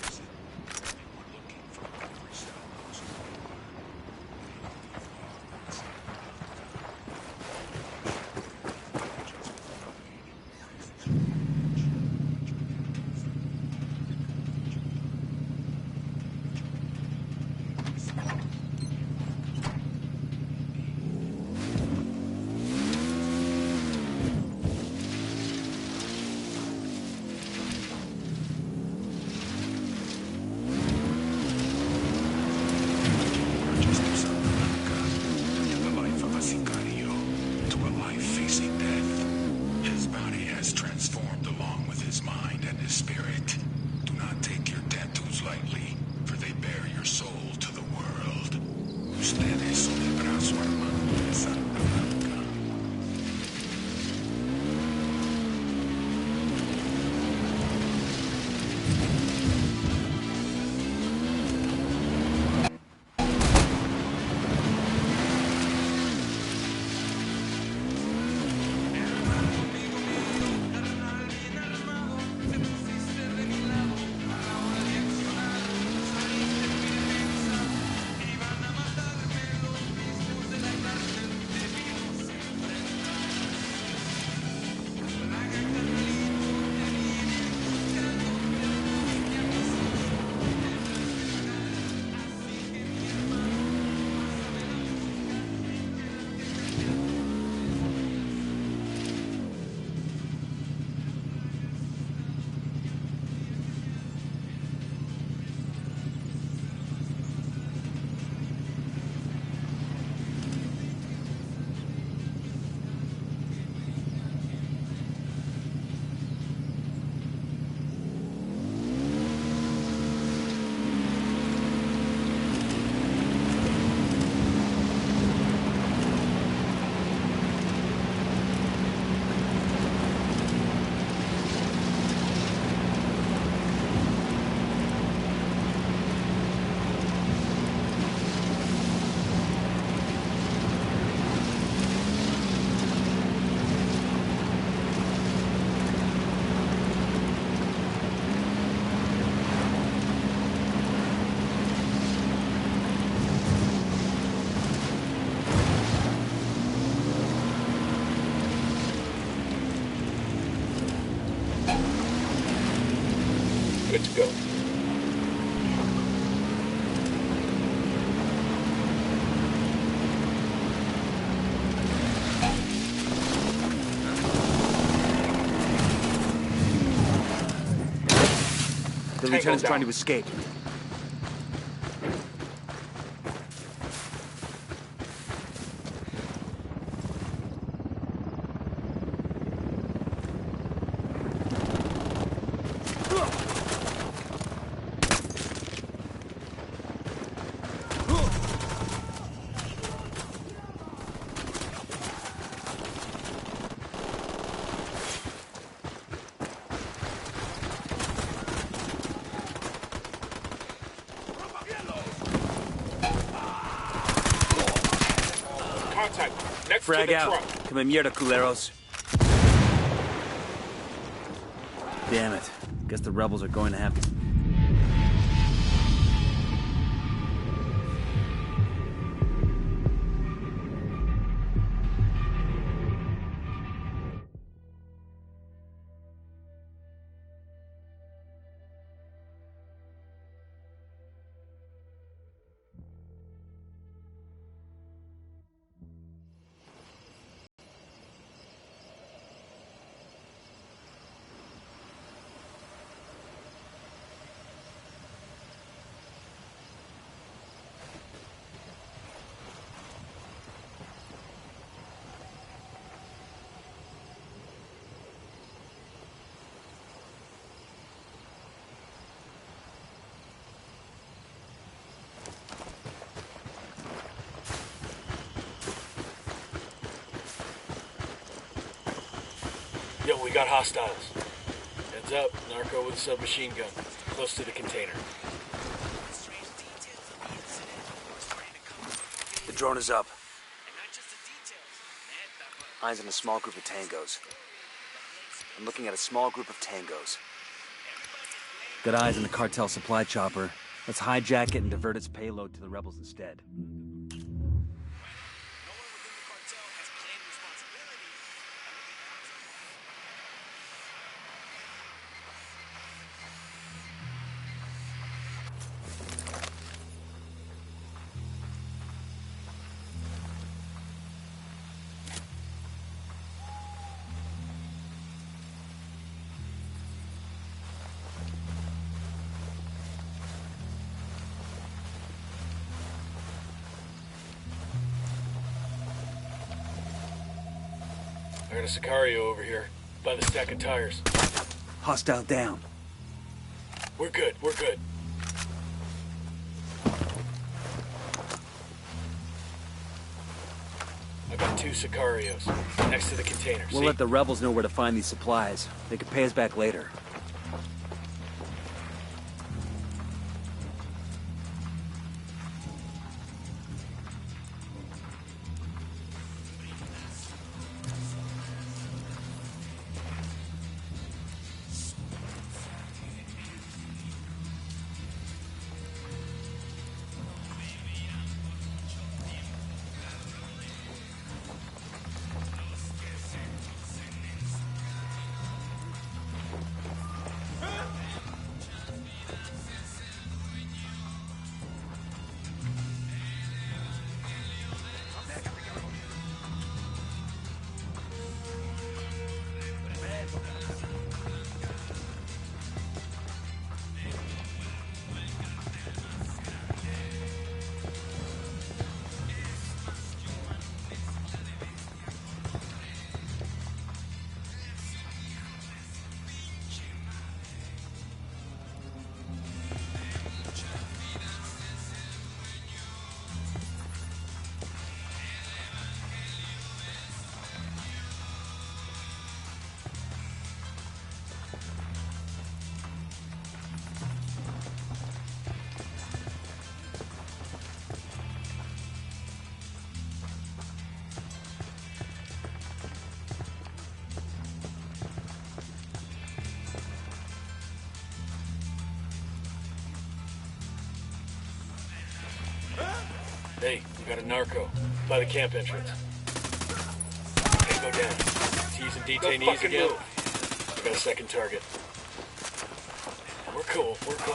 Good to go. The lieutenant's trying to escape. Contact. Next Frag to the out. truck. Come in mierda, culeros. Damn it. Guess the rebels are going to have to... Yo, we got hostiles. Heads up, narco with a submachine gun. Close to the container. The drone is up. Eyes on a small group of tangos. I'm looking at a small group of tangos. Got eyes on the cartel supply chopper. Let's hijack it and divert its payload to the rebels instead. I got a Sicario over here, by the stack of tires. Hostile down. We're good, we're good. I got 2 Sicarios, next to the container. We'll let the rebels know where to find these supplies. They can pay us back later. Hey, we got a narco by the camp entrance. Tango down. T's and detainees again. I got a second target. We're cool. We're cool.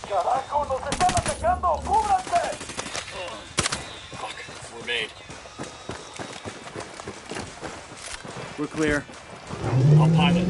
¡Carajo! ¡Nos están atacando! ¡Cúbranse! Fuck. We're made. We're clear. I'll pilot.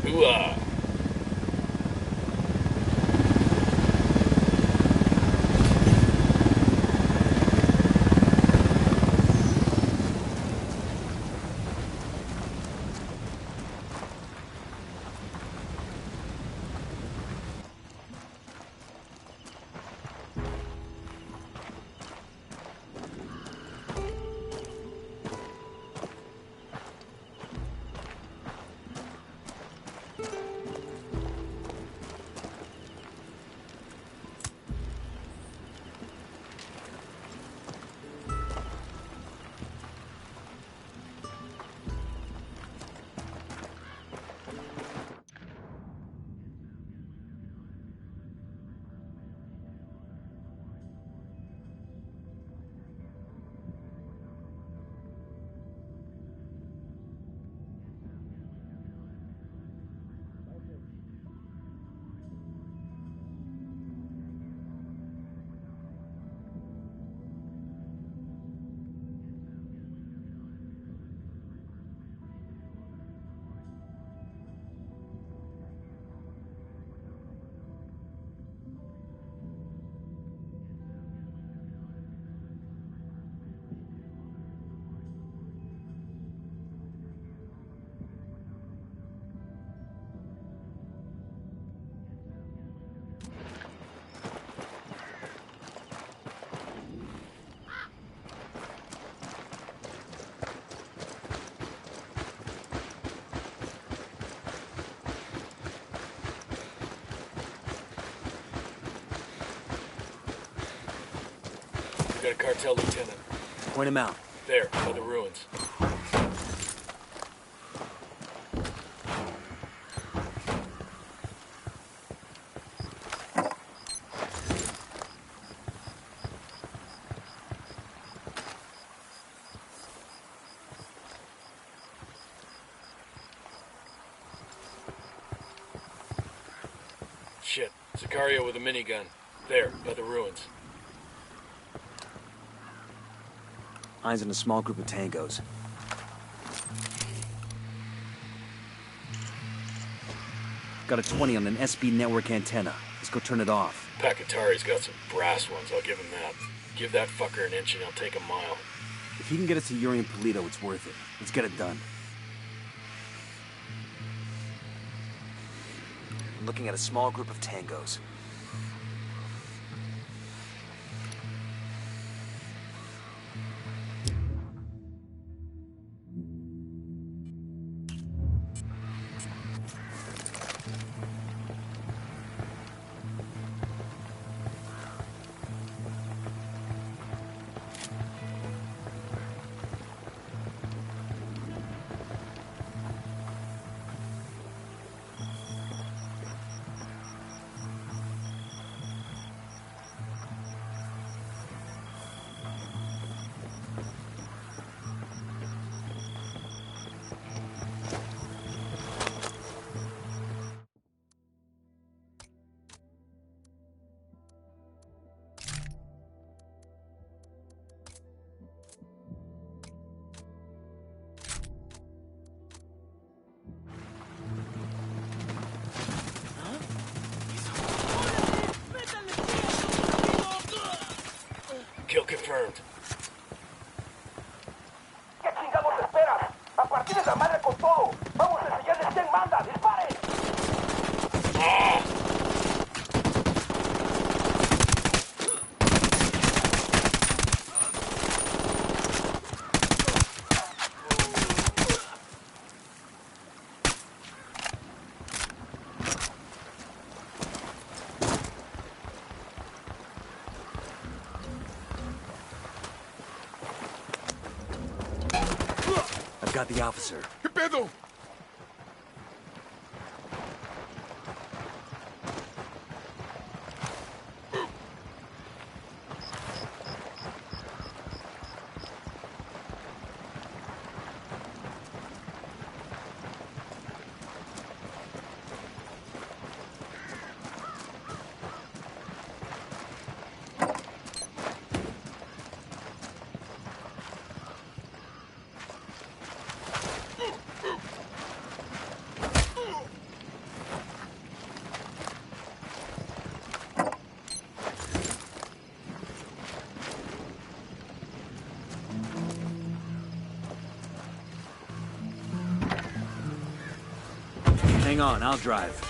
Ooh-ah. Got a cartel lieutenant. Point him out. There, by the ruins. Shit. Sicario with a minigun. There, by the ruins. Eyes on a small group of tangos. Got a 20 on an SB network antenna. Let's go turn it off. Pacatari's got some brass ones, I'll give him that. Give that fucker an inch and he'll take a mile. If he can get us to Yuri and Polito, it's worth it. Let's get it done. I'm looking at a small group of tangos. partirles la madre con todo. Vamos a enseñarles quién manda. ¡Disparen! I've got the officer. ¿Qué pedo? Hang on, I'll drive.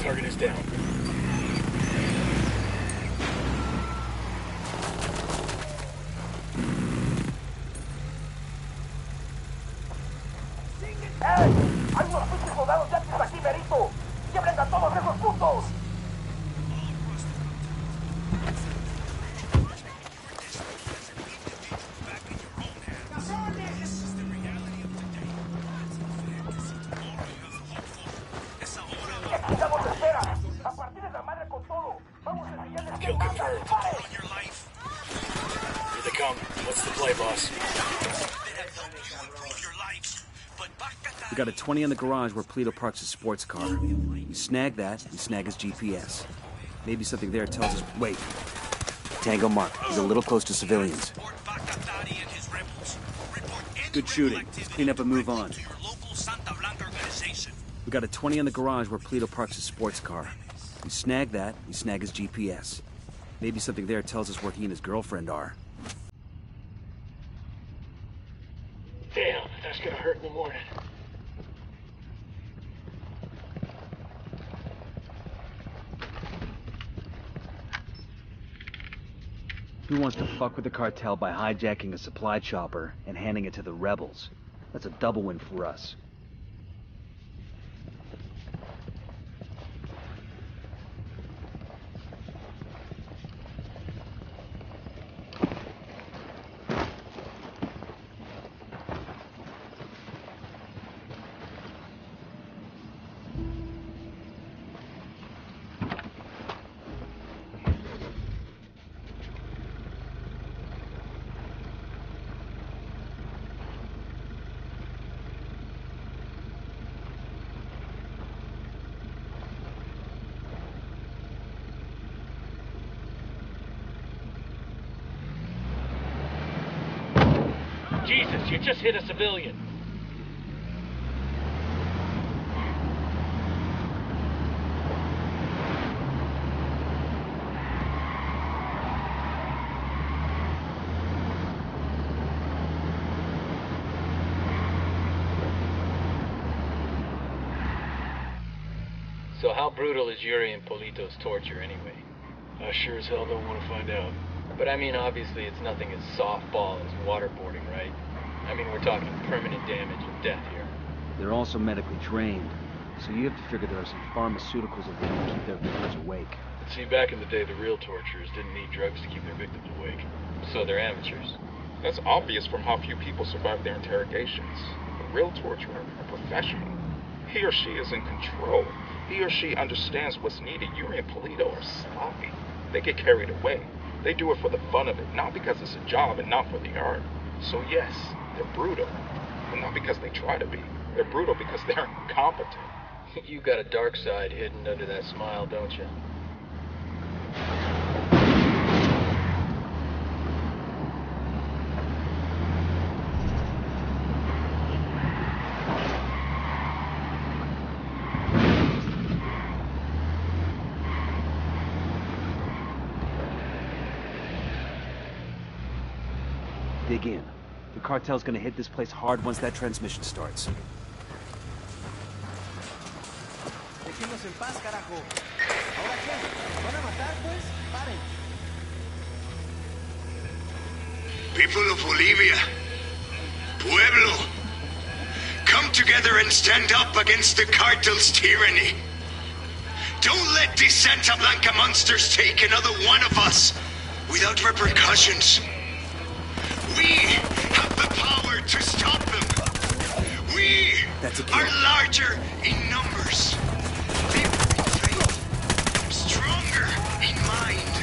Target is down. ¡Ey! ¡Hay unos pinches soldados yanquis aquí, Berito! ¡Quiebren a todos esos putos! ¿Qué chingados esperan? ¡A partir de la madre con todo! ¡Vamos a enseñarles Kill quién manda! confirmed. ¡Disparen! Here they come. What's the play, boss? We got a 20 in the garage where Polito parks his sports car. You snag that, you snag his GPS. Maybe something there tells us... Wait. Tango Mark. He's a little close to civilians. Good shooting. Let's clean up and move on. We got a 20 in the garage where Polito parks his sports car. You snag that, you snag his GPS. Maybe something there tells us where he and his girlfriend are. Damn, that's gonna hurt in the morning. Who wants to fuck with the cartel by hijacking a supply chopper and handing it to the rebels? That's a double win for us. Jesus, you just hit a civilian. So how brutal is Yuri and Polito's torture anyway? I sure as hell don't want to find out. But I mean, obviously it's nothing as softball as waterboarding, right? I mean, we're talking permanent damage and death here. They're also medically trained, so you have to figure there are some pharmaceuticals that they can keep their victims awake. But see, back in the day, the real torturers didn't need drugs to keep their victims awake. So they're amateurs. That's obvious from how few people survive their interrogations. A real torturer, a professional. He or she is in control. He or she understands what's needed. Yuri and Polito are sloppy. They get carried away. They do it for the fun of it, not because it's a job and not for the art. So yes, they're brutal, but not because they try to be. They're brutal because they're incompetent. You got a dark side hidden under that smile, don't you? Dig in. The cartel's gonna hit this place hard once that transmission starts. Déjenos en paz, carajo. ¿Ahora qué? ¿Van a matar, pues? Paren. People of Bolivia, Pueblo, come together and stand up against the cartel's tyranny. Don't let these Santa Blanca monsters take another one of us without repercussions. We have the power to stop them. We are larger in numbers. Bigger in faith. Stronger in mind.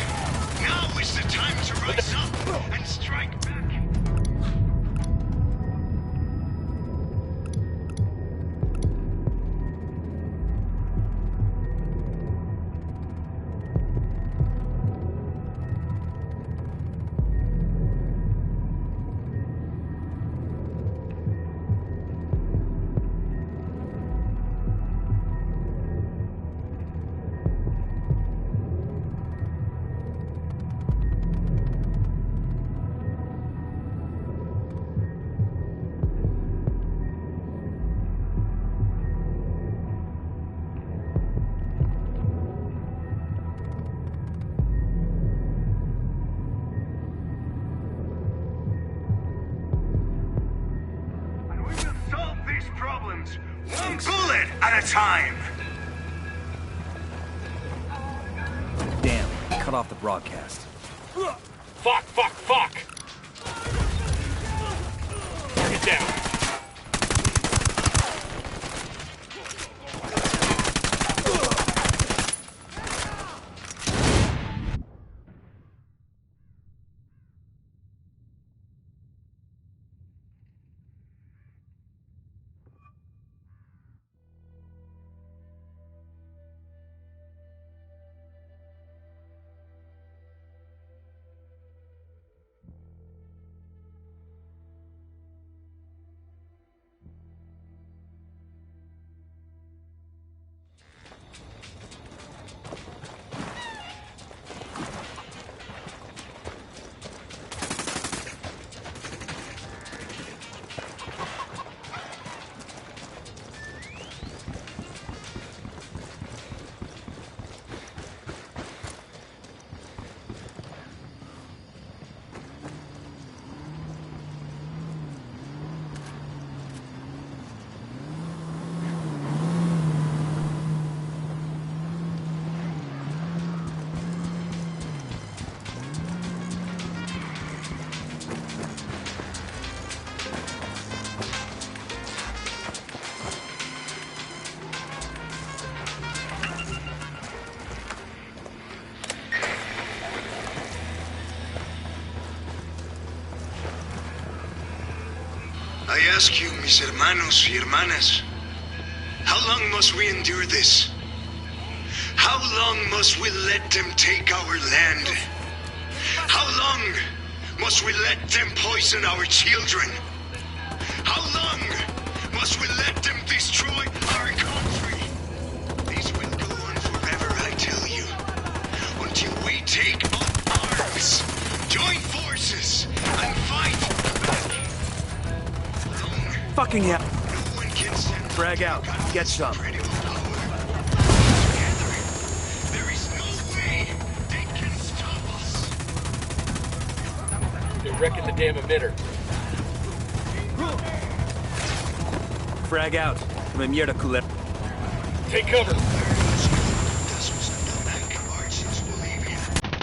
Now is the time to rise up and strike back. One bullet at a time! Damn, cut off the broadcast. Fuck! Target down. I ask you, mis hermanos y hermanas, how long must we endure this? How long must we let them take our land? How long must we let them poison our children? How long must we let them destroy our country? This will go on forever, I tell you, until we take up arms, join forces, and fight back. Fucking hell. Frag out. Get some. Wrecking the damn emitter. Frag out. Come mierda, culero. Take cover.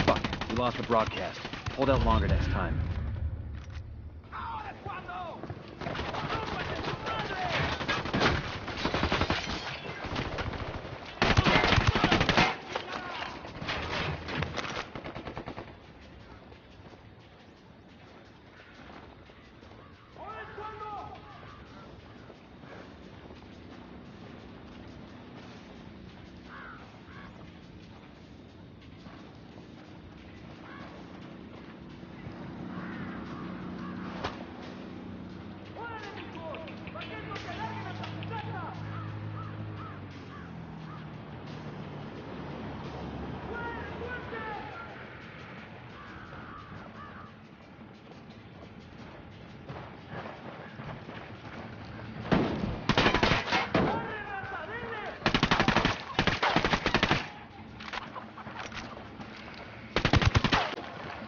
Fuck, we lost the broadcast. Hold out longer next time.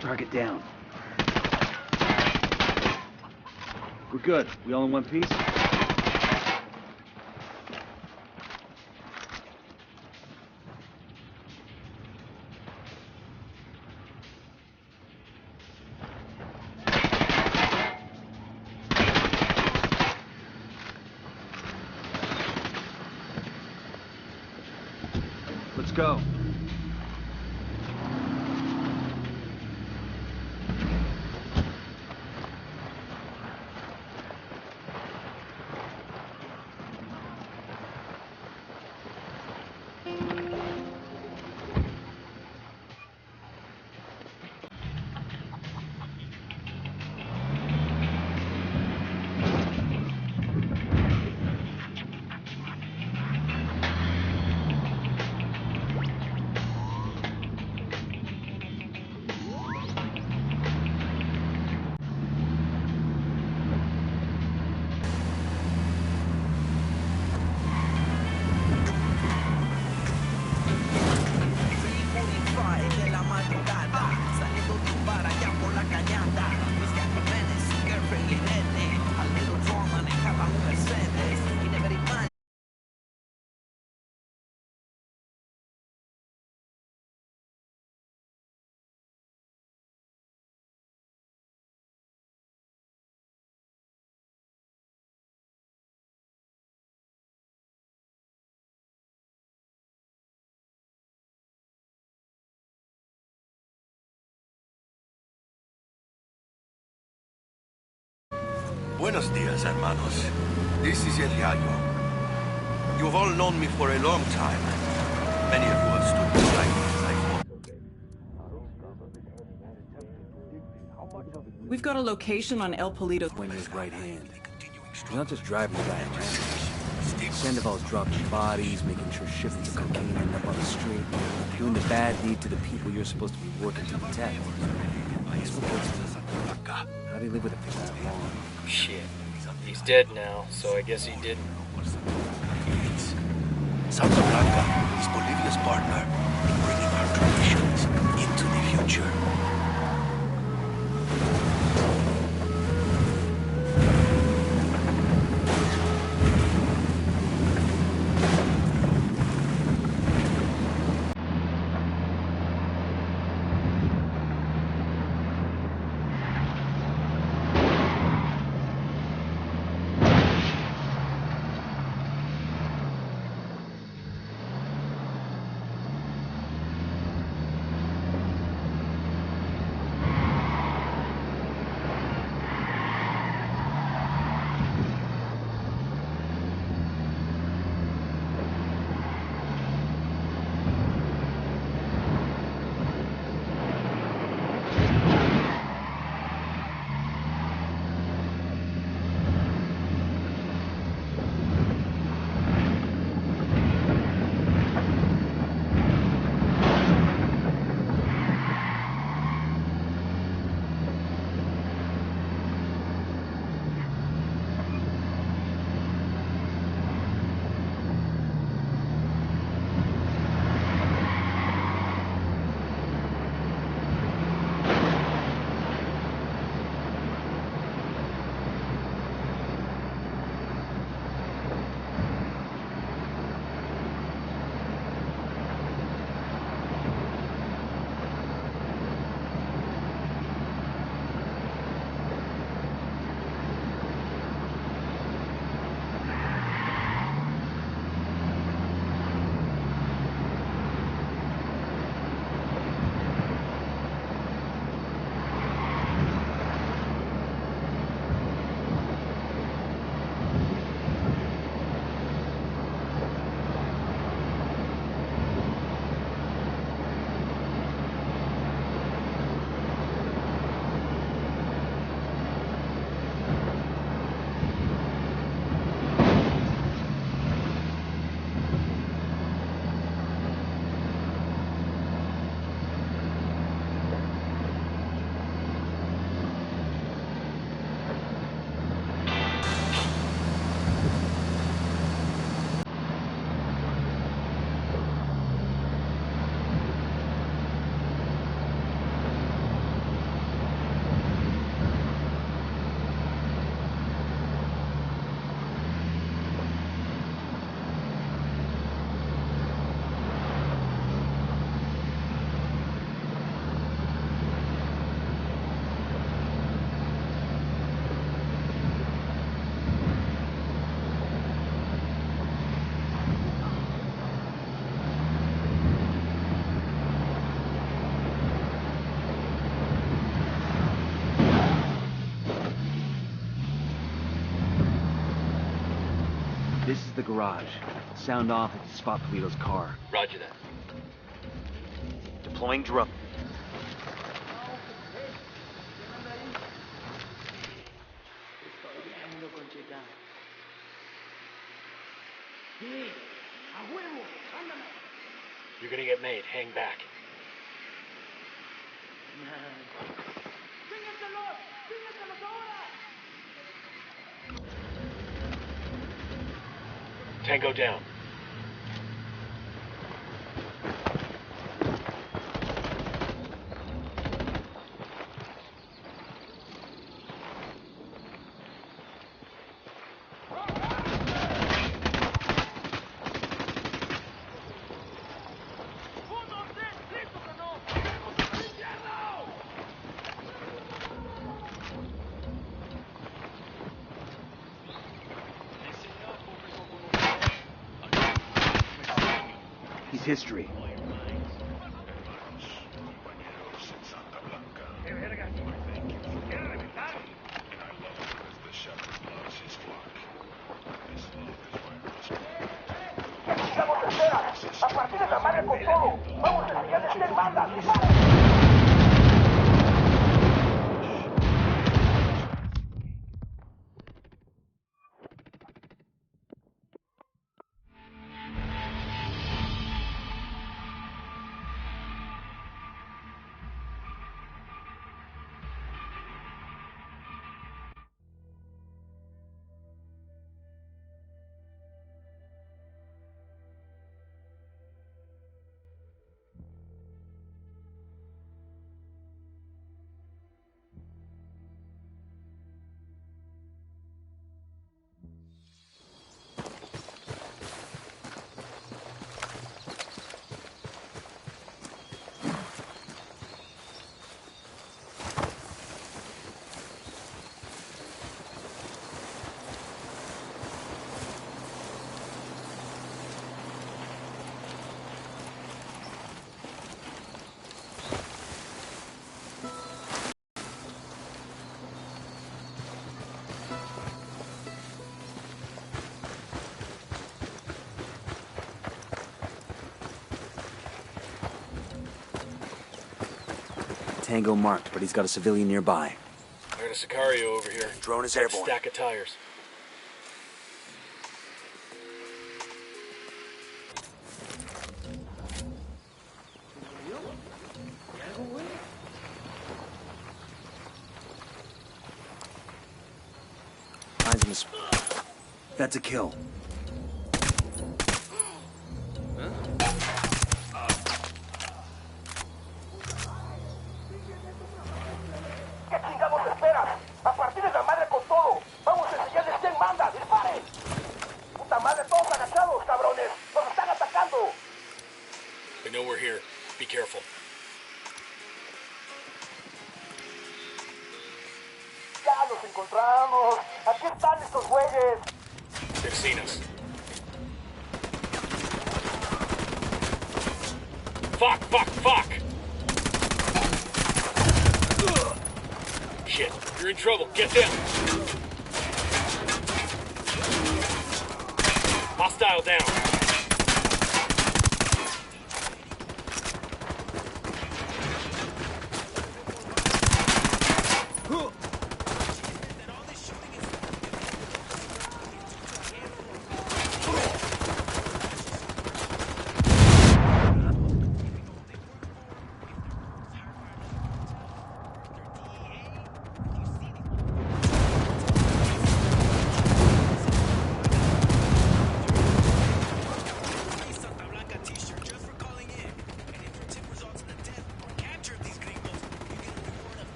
Target down. We're good. We all in one piece? Let's go. Buenos dias, hermanos. This is El Yayo. You've all known me for a long time. Many of you have stood beside me as I fought. We've got a location on El Polito. His right hand. He's not just driving the guy around. Sandoval's dropping bodies, making sure shipments of cocaine end up on the street, doing the bad deed to the people you're supposed to be working to protect. How do you live with it for that long? Shit. He's dead now, so I guess he didn't. Santa Blanca is Bolivia's partner in bringing our traditions into the future. This is the garage. Sound off if you spot Polito's car. Roger that. Deploying drone. You're gonna get made. Hang back. Tango down. He's history. Tango marked, but he's got a civilian nearby. I got a Sicario over here. Drone is Got a airborne. Stack of tires. Eyes on the That's a kill. They know we're here. Be careful. Ya los encontramos. Aquí están estos güeyes. They've seen us. Fuck, fuck, fuck! Shit, you're in trouble. Get down. Hostile down.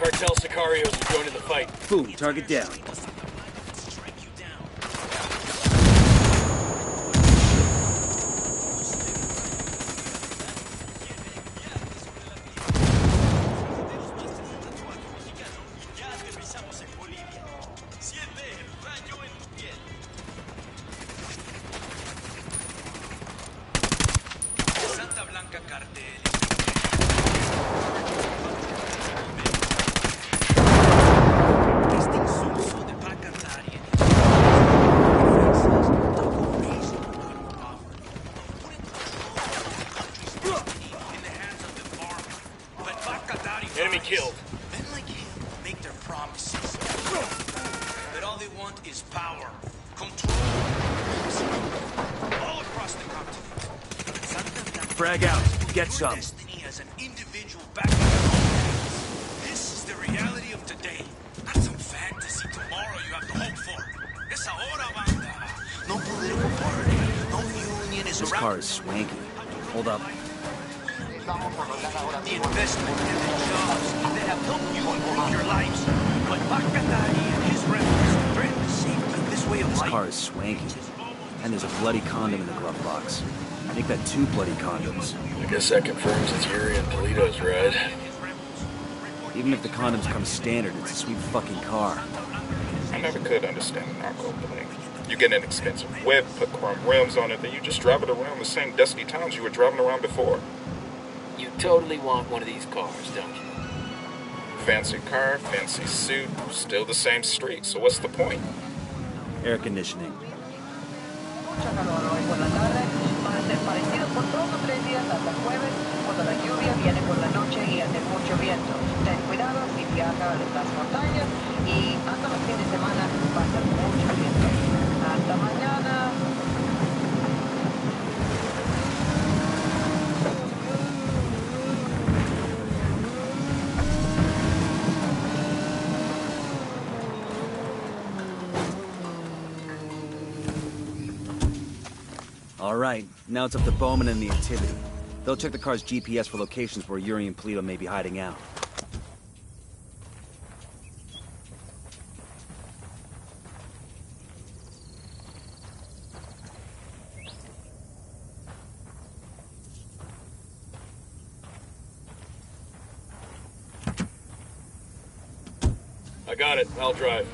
Cartel Sicarios are joining the fight. Boom, target down. me killed. Men like him make their promises. But all they want is power, control, all across the continent. Frag out. Get some. Destiny as an individual back in their own hands. This is the reality of today. Not some fantasy tomorrow you have to hope for. Es ahora, banda. No political party, no union is This around. car is swanky. Hold up. The investment and the jobs that have helped you improve your lives. But Bakatari and his rebels threaten the safety of this way of This life. car is swanky. And there's a bloody condom in the glove box. Make that 2 bloody condoms. I guess that confirms it's Yuri and Polito's ride. Even if the condoms come standard, it's a sweet fucking car. I never could understand the narco thing. You get an expensive whip, put chrome rims on it, then you just drive it around the same dusty towns you were driving around before. You totally want one of these cars, don't you? Fancy car, fancy suit, still the same street, so what's the point? Air conditioning. Mucho calor hoy por la tarde, van a ser parecidos por 2 o 3 días hasta el jueves, cuando la lluvia viene por la noche y hace mucho viento. Ten cuidado si viaja a las montañas y hasta los fines de semana va a ser mucho viento. Hasta mañana. All right, now it's up to Bowman and the activity. They'll check the car's GPS for locations where Yuri and Polito may be hiding out. I got it. I'll drive.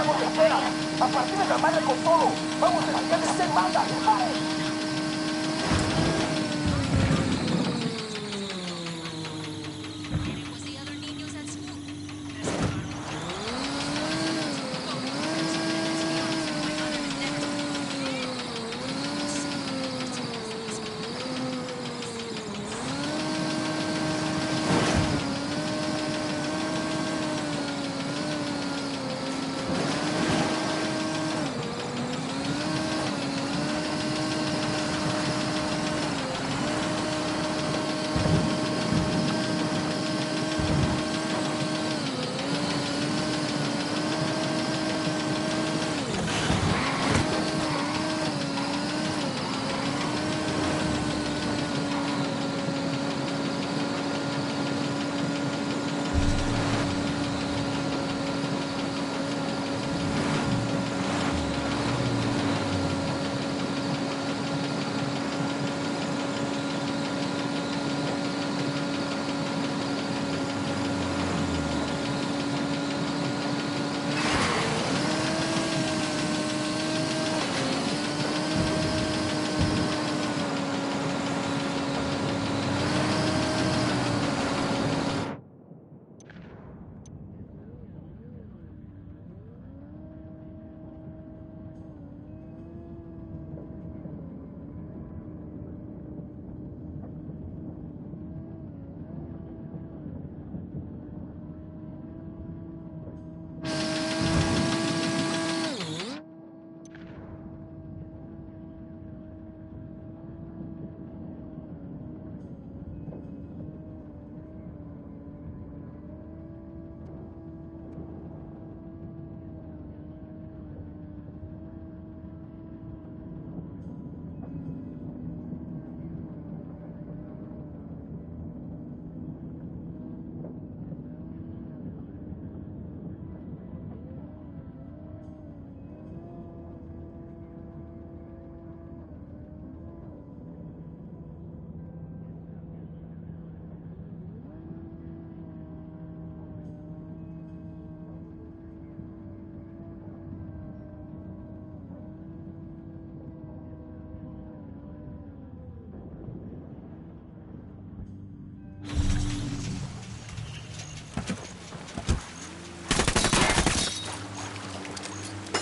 tenemos escenas. A partir de la madre con todo. Vamos a cambiar de ser banda. ¡Disparen!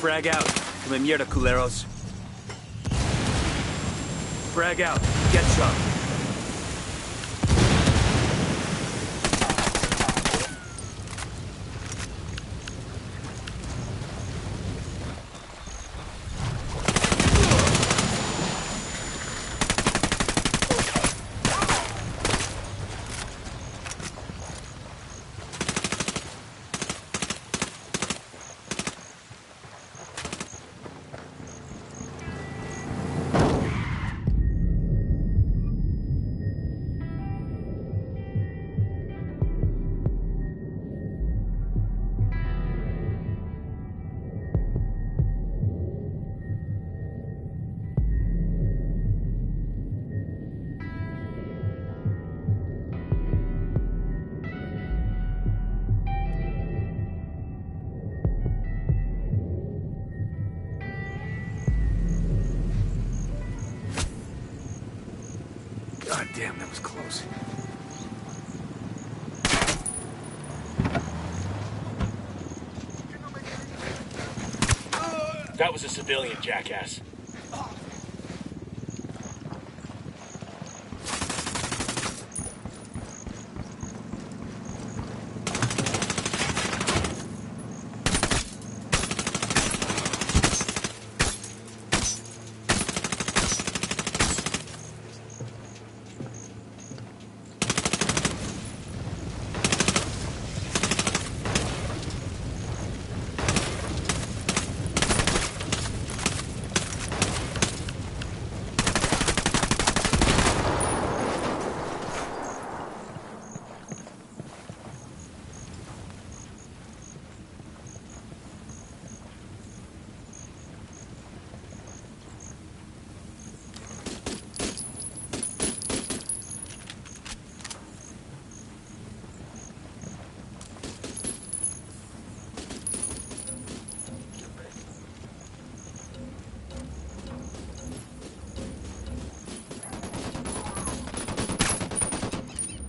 Frag out. Come mierda, culeros. Frag out. Get some. God damn, that was close. That was a civilian, jackass.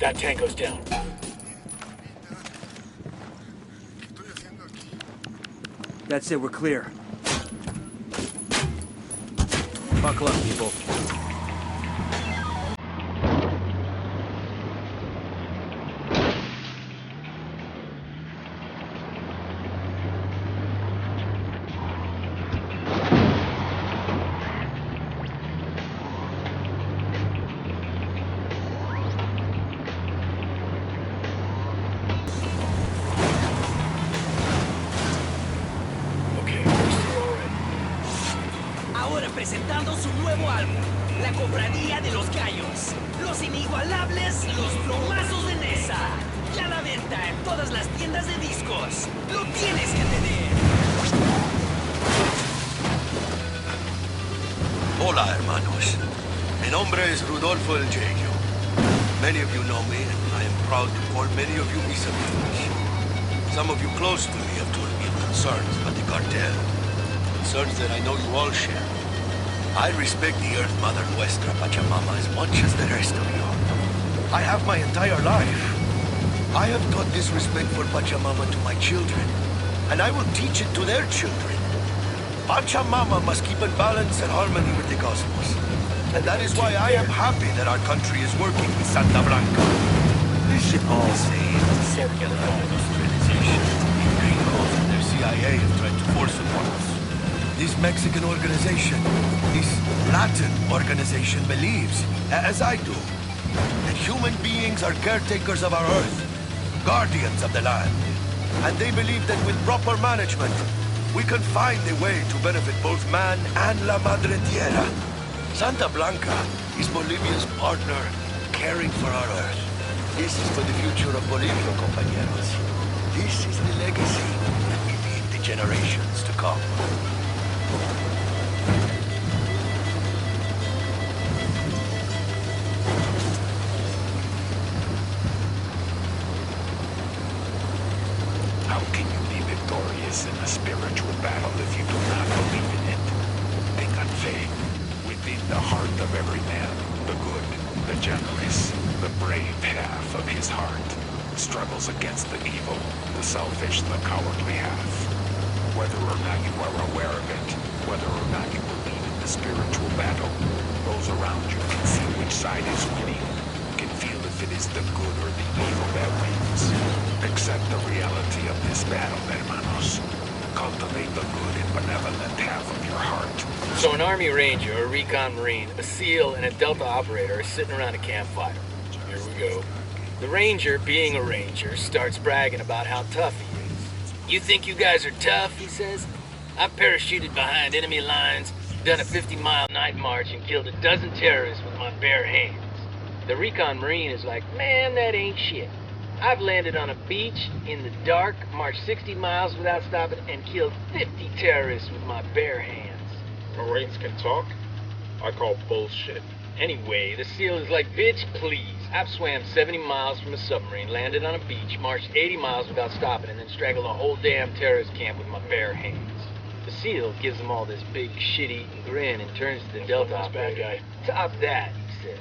That tango's down. That's it, we're clear. Buckle up, people. Ahora presentando su nuevo álbum, La Cofradía de los Gallos. Los inigualables, los plomazos de Nesa. Ya a la venta en todas las tiendas de discos. Lo tienes que tener. Hola, hermanos. Mi nombre es Rudolfo el Yeyo. Many of you know me, and I am proud to call many of you mis amigos. Some of you close to me have told me of concerns about the cartel. Concerns that I know you all share. I respect the Earth Mother Nuestra Pachamama as much as the rest of you. I have my entire life. I have taught this respect for Pachamama to my children, and I will teach it to their children. Pachamama must keep in balance and harmony with the cosmos. And that is why I am happy that our country is working with Santa Blanca. This ship all saying circular industrialization. Gringos and their CIA have tried to force it on us. This Mexican organization, this Latin organization believes, as I do, that human beings are caretakers of our Earth, guardians of the land. And they believe that with proper management, we can find a way to benefit both man and La Madre Tierra. Santa Blanca is Bolivia's partner, caring for our Earth. This is for the future of Bolivia, compañeros. This is the legacy that we leave the generations to come. How can you be victorious in a spiritual battle if you do not believe in it? Think on faith. Within the heart of every man, the good, the generous, the brave half of his heart struggles against the evil, the selfish, the cowardly half. Whether or not you are aware of it, whether or not you believe in the spiritual battle, those around you can see which side is winning, can feel if it is the good or the evil that wins. Accept the reality of this battle, hermanos. Cultivate the good and benevolent half of your heart. So an Army Ranger, a Recon Marine, a SEAL, and a Delta operator are sitting around a campfire. Here we go. The Ranger, being a Ranger, starts bragging about how tough he is. You think you guys are tough, he says? I've parachuted behind enemy lines, done a 50-mile night march, and killed a dozen terrorists with my bare hands. The Recon Marine is like, man, that ain't shit. I've landed on a beach in the dark, marched 60 miles without stopping, and killed 50 terrorists with my bare hands. Marines can talk? I call bullshit. Anyway, the SEAL is like, bitch, please. I've swam 70 miles from a submarine, landed on a beach, marched 80 miles without stopping, and then strangled a whole damn terrorist camp with my bare hands. The SEAL gives them all this big shit-eating grin and turns to the Delta operator. Bad guy. Top that, he says.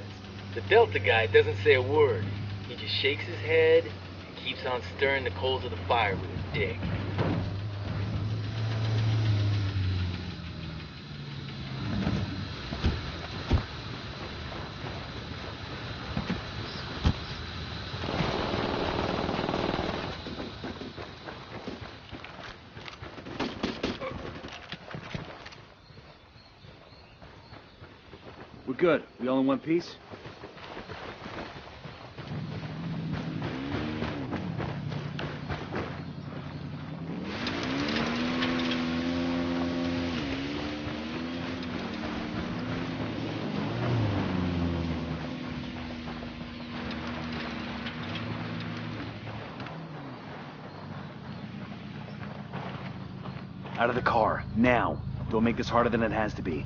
The Delta guy doesn't say a word. He just shakes his head and keeps on stirring the coals of the fire with his dick. We're good. We all in one piece? Out of the car, now. Don't make this harder than it has to be.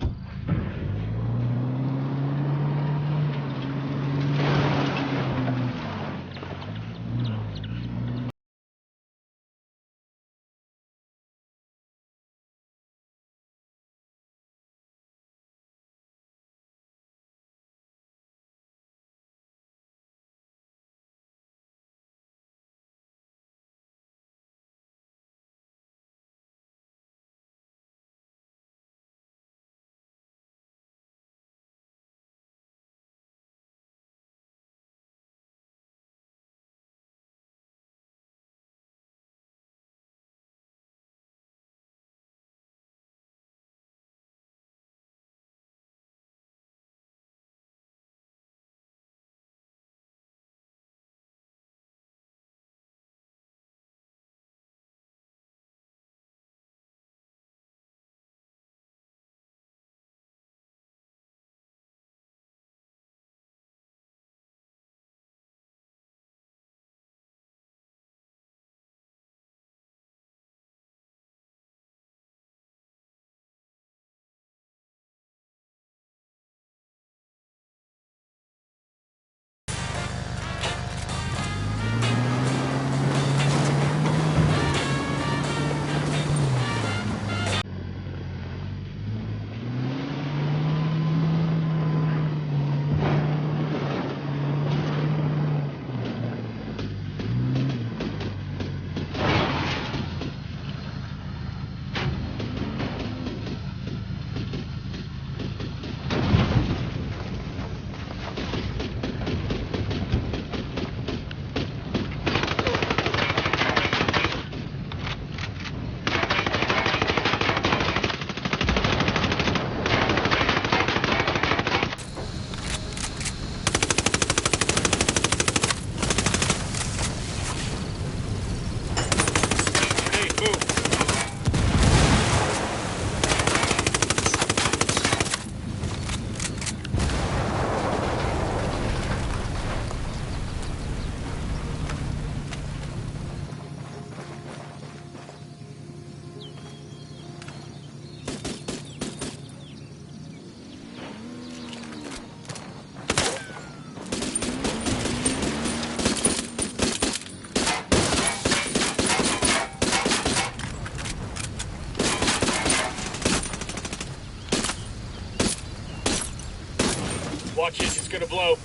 Watch it, it's gonna blow.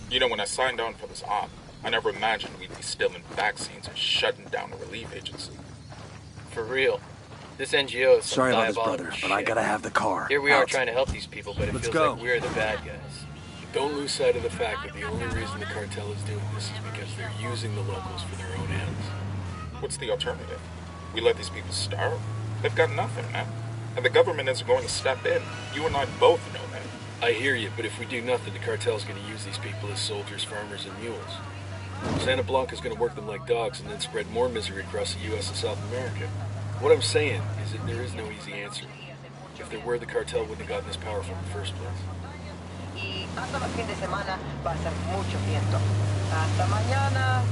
You know, when I signed on for this op, I never imagined we'd be stealing vaccines and shutting down a relief agency. For real. This NGO is some Sorry about this, diabolical brother, shit. but I gotta have the car. Here we are Out. trying to help these people, but it Let's feels go. like we're the bad guys. Don't lose sight of the fact that the only reason the cartel is doing this is because they're using the locals for their own ends. What's the alternative? We let these people starve? They've got nothing, man. And the government isn't going to step in. You and I both know that. I hear you, but if we do nothing, the cartel's gonna use these people as soldiers, farmers, and mules. Santa Blanca's gonna work them like dogs and then spread more misery across the U.S. and South America. What I'm saying is that there is no easy answer. If there were, the cartel wouldn't have gotten this powerful in the first place. Y hasta el fin de semana va a ser mucho viento. Hasta mañana.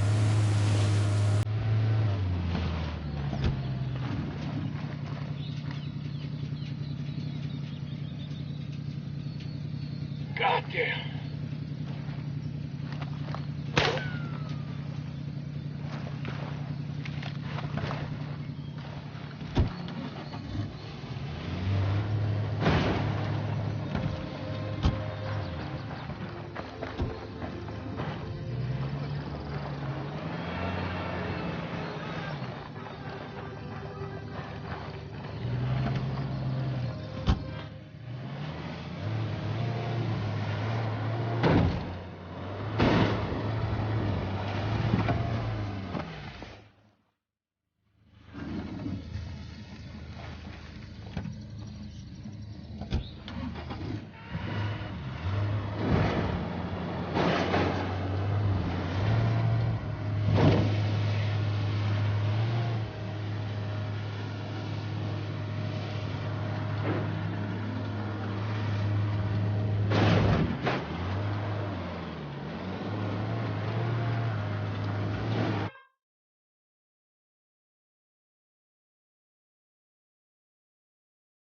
Goddamn.